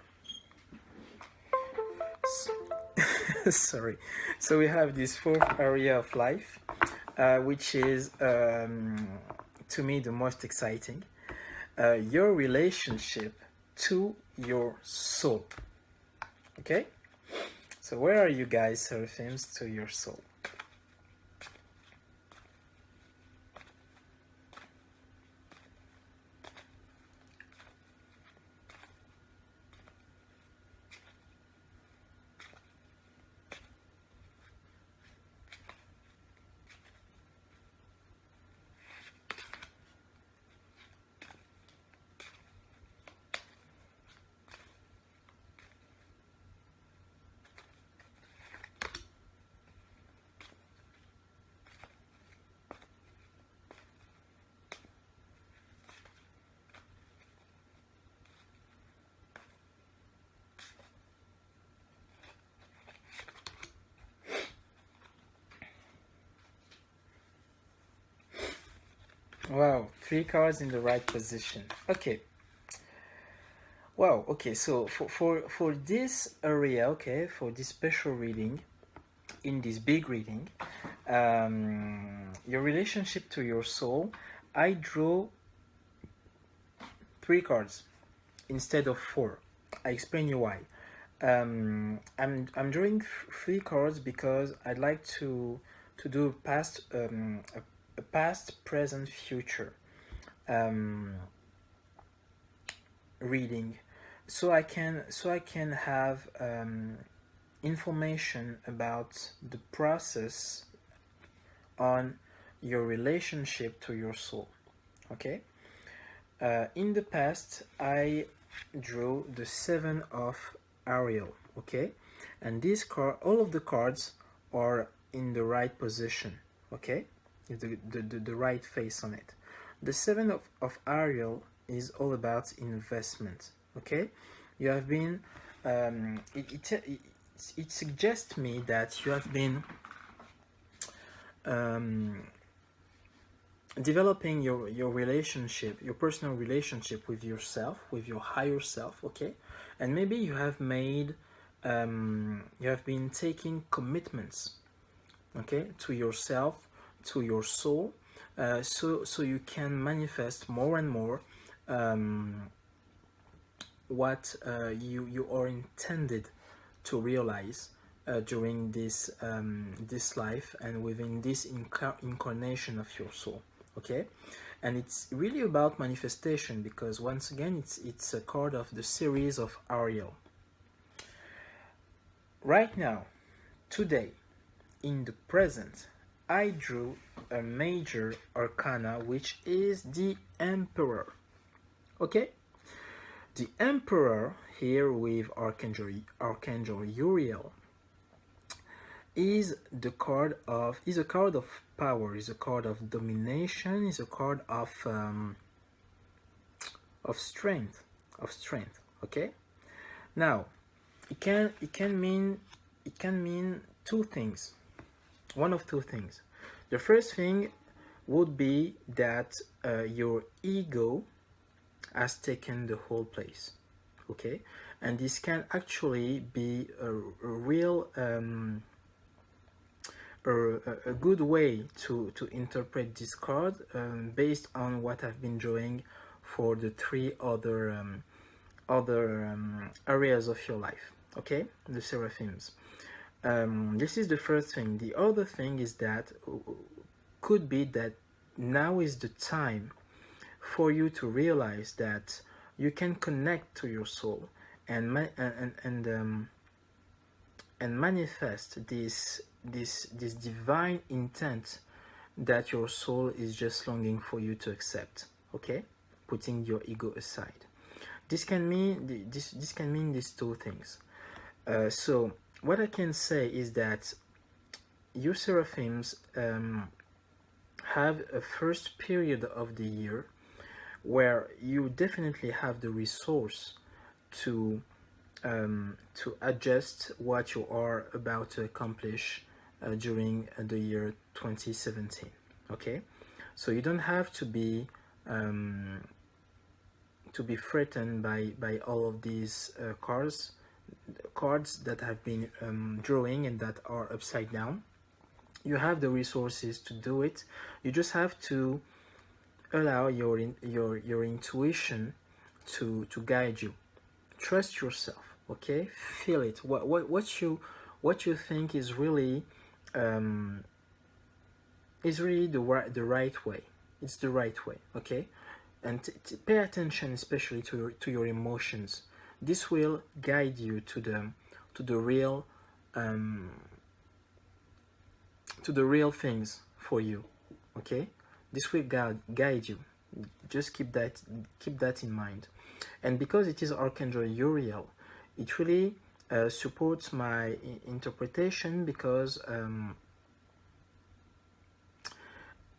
Sorry. So we have this fourth area of life, which is to me the most exciting. Your relationship to your soul. Okay? So where are you guys, Seraphims, to your soul? Wow, 3 cards in the right position. Okay. Wow, okay, so for this area, okay, for this special reading, in this big reading, your relationship to your soul, I drew 3 cards instead of 4. I explain you why. I'm drawing 3 cards because I'd like to do past a past, present, future reading, so I can have information about the process on your relationship to your soul. Okay. In the past, I drew the 7 of Ariel. Okay, and these all of the cards are in the right position. Okay, the right face on it. The 7 of Ariel is all about investment. Okay, you have been it suggests me that you have been developing your relationship, your personal relationship with yourself, with your higher self. Okay, and maybe you have made you have been taking commitments, okay, to yourself, to your soul, so you can manifest more and more what you are intended to realize during this this life and within this incarnation of your soul. Okay, and it's really about manifestation, because once again it's a card of the series of Ariel. Right now, today, in the present, I drew a major arcana, which is the Emperor. Okay, the Emperor here with Archangel Uriel is a card of power, is a card of domination, is a card of strength, okay. Now it can mean two things, one of two things. The first thing would be that your ego has taken the whole place, okay, and this can actually be a real a good way to interpret this card, based on what I've been drawing for the 3 other areas of your life, okay, the Seraphims. This is the first thing. The other thing is that could be that now is the time for you to realize that you can connect to your soul and and manifest this divine intent that your soul is just longing for you to accept. Okay, putting your ego aside. This can mean this can mean these two things. So what I can say is that you Seraphims have a first period of the year where you definitely have the resource to adjust what you are about to accomplish during the year 2017. Okay, so you don't have to be threatened by all of these cards that have been drawing and that are upside down. You have the resources to do it. You just have to allow your intuition to guide you. Trust yourself. Okay, feel it. What you think is really the right way. It's the right way. Okay, and pay attention especially to your emotions. This will guide you to the real things for you. Okay, this will guide you. Just keep that in mind. And because it is Archangel Uriel, it really supports my interpretation, because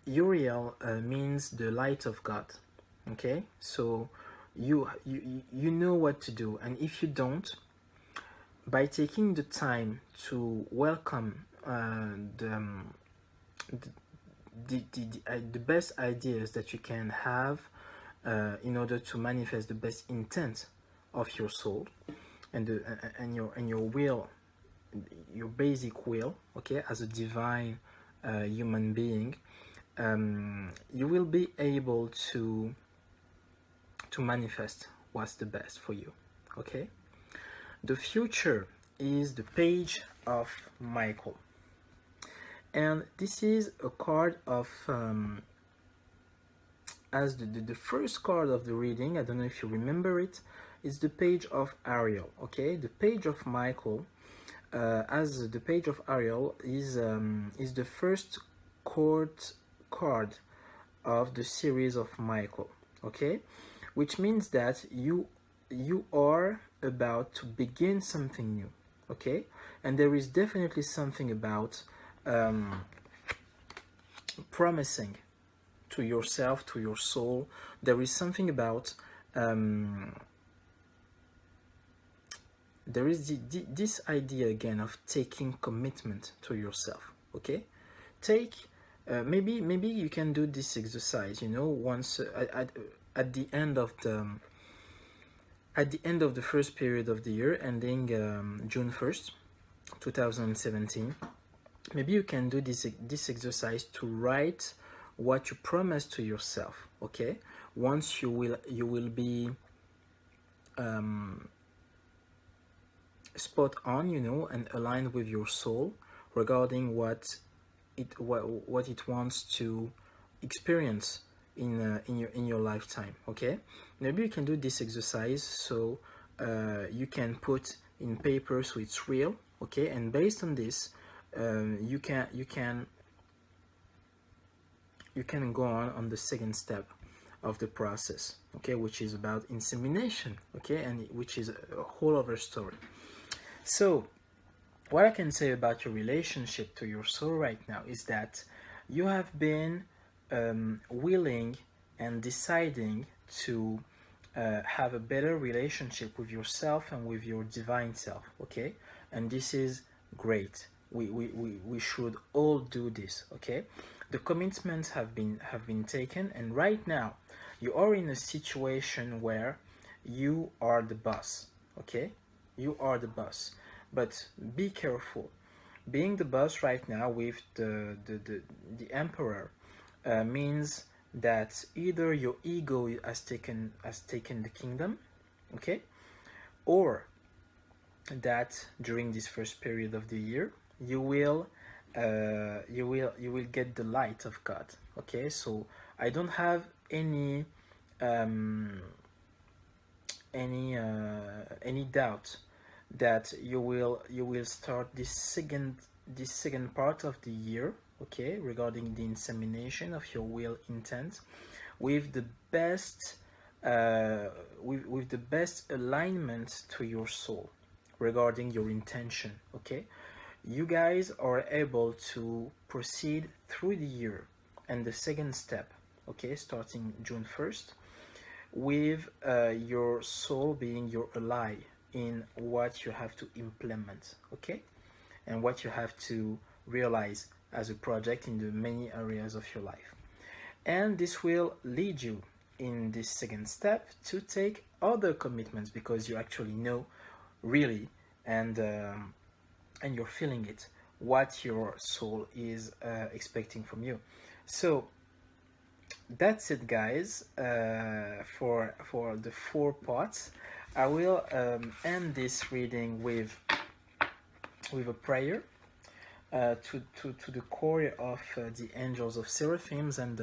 Uriel means the light of God. Okay, so you know what to do, and if you don't, by taking the time to welcome the best ideas that you can have in order to manifest the best intent of your soul and your will, your basic will, okay, as a divine human being, you will be able to manifest what's the best for you. Okay, the future is the page of Michael, and this is a card of as the first card of the reading. I don't know if you remember it. It's the page of Ariel. Okay, the page of Michael, as the page of Ariel is the first card of the series of Michael. Okay, which means that you are about to begin something new. Okay, and there is definitely something about promising to yourself, to your soul. There is something about there is this idea again of taking commitment to yourself. Okay, take maybe you can do this exercise, you know, once at the end of the first period of the year, ending June 1st 2017. Maybe you can do this exercise to write what you promise to yourself. Okay, once you will be spot on, you know, and aligned with your soul regarding what it wants to experience in your lifetime. Okay, maybe you can do this exercise so you can put in paper so it's real. Okay, and based on this, you can go on the second step of the process. Okay, which is about insemination. Okay, and which is a whole other story. So what I can say about your relationship to your soul right now is that you have been willing and deciding to have a better relationship with yourself and with your divine self. Okay, and this is great. We should all do this. Okay, the commitments have been taken, and right now you are in a situation where you are the boss. Okay, you are the boss, but be careful. Being the boss right now with the emperor means that either your ego has taken the kingdom, okay, or that during this first period of the year you will get the light of God. Okay, so I don't have um, any doubt that you will start this second part of the year, okay, regarding the insemination of your will intent with the best with the best alignment to your soul regarding your intention. Okay, you guys are able to proceed through the year and the second step, okay, starting June 1st, with your soul being your ally in what you have to implement, okay, and what you have to realize as a project in the many areas of your life. And this will lead you in this second step to take other commitments because you actually know really, and you're feeling it, what your soul is expecting from you. So that's it, guys, for the 4 parts. I will end this reading with a prayer to the core of the angels of Seraphims and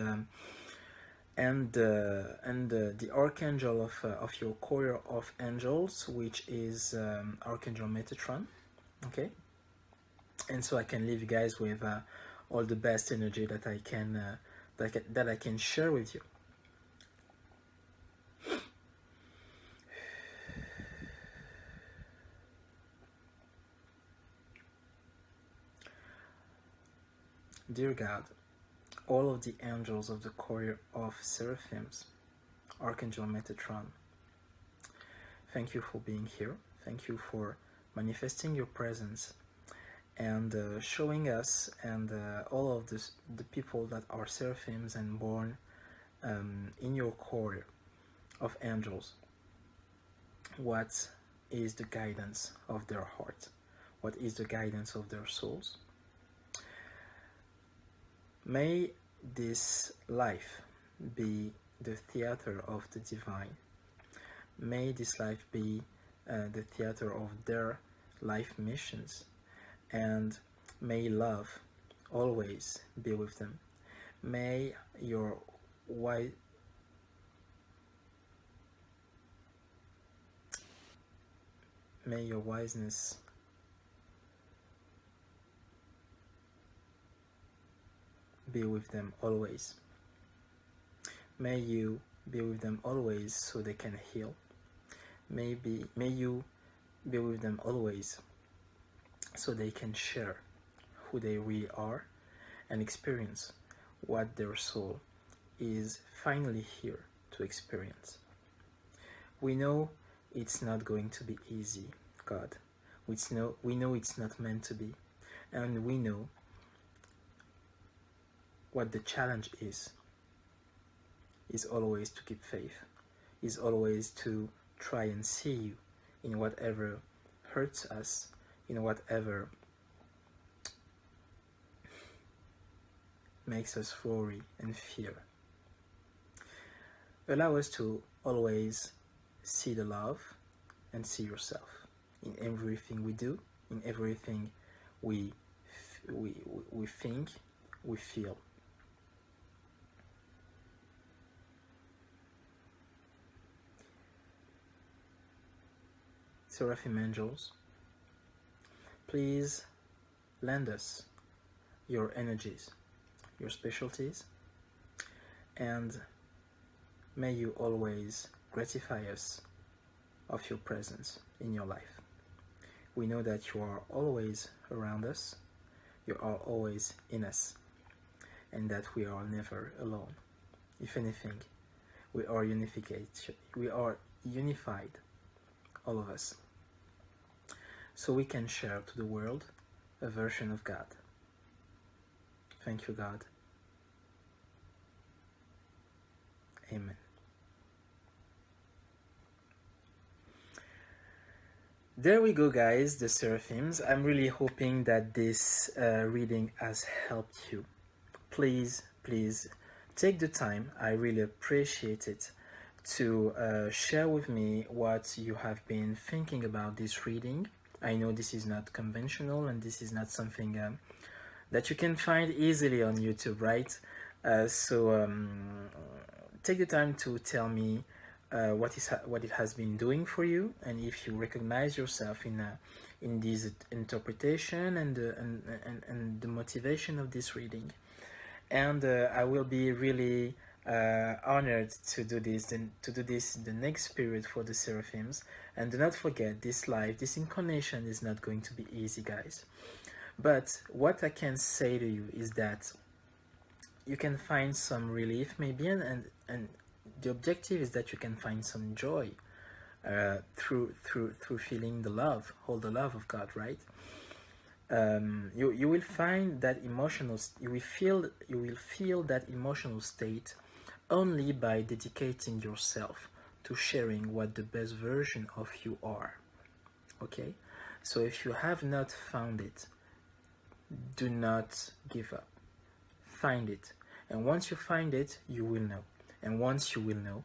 the archangel of your core of angels, which is Archangel Metatron. Okay, and so I can leave you guys with all the best energy that I can share with you. Dear God, all of the angels of the core of Seraphims, Archangel Metatron, thank you for being here. Thank you for manifesting your presence and showing us and all of the people that are Seraphims and born in your core of angels, what is the guidance of their heart, what is the guidance of their souls. May this life be the theater of the divine. May this life be the theater of their life missions, and may love always be with them. May your wiseness be with them always. May you be with them always so they can heal. May you be with them always so they can share who they really are and experience what their soul is finally here to experience. We know it's not going to be easy, God. We know it's not meant to be, and we know what the challenge is always to keep faith, is always to try and see you in whatever hurts us, in whatever makes us worry and fear. Allow us to always see the love and see yourself in everything we do, in everything we think, we feel. Seraphim angels, please lend us your energies, your specialties, and may you always gratify us of your presence in your life. We know that you are always around us, you are always in us, and that we are never alone. If anything, we are unified, all of us, so we can share to the world a version of God. Thank you, God. Amen. There we go, guys, the Seraphims. I'm really hoping that this reading has helped you. Please take the time, I really appreciate it, to share with me what you have been thinking about this reading. I know this is not conventional, and this is not something that you can find easily on YouTube, right? So take the time to tell me what it has been doing for you, and if you recognize yourself in this interpretation and the motivation of this reading. And I will be really honored to do this in the next period for the Seraphims. And do not forget, this life, this incarnation is not going to be easy, guys. But what I can say to you is that you can find some relief maybe, and the objective is that you can find some joy through feeling the love, all the love of God, right? You will find that you will feel that emotional state only by dedicating yourself to sharing what the best version of you are. Okay, so if you have not found it, do not give up. Find it, and once you find it, you will know. And once you will know,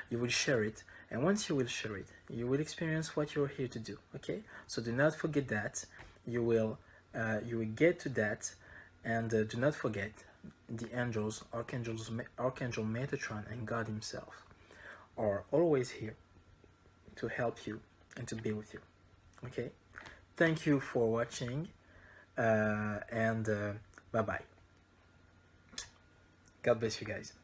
you will share it, and once you will share it, you will experience what you're here to do. Okay, so do not forget that. You will get to that, and do not forget the angels, Archangel Metatron, and God Himself are always here to help you and to be with you. Okay, thank you for watching, and bye bye. God bless you guys.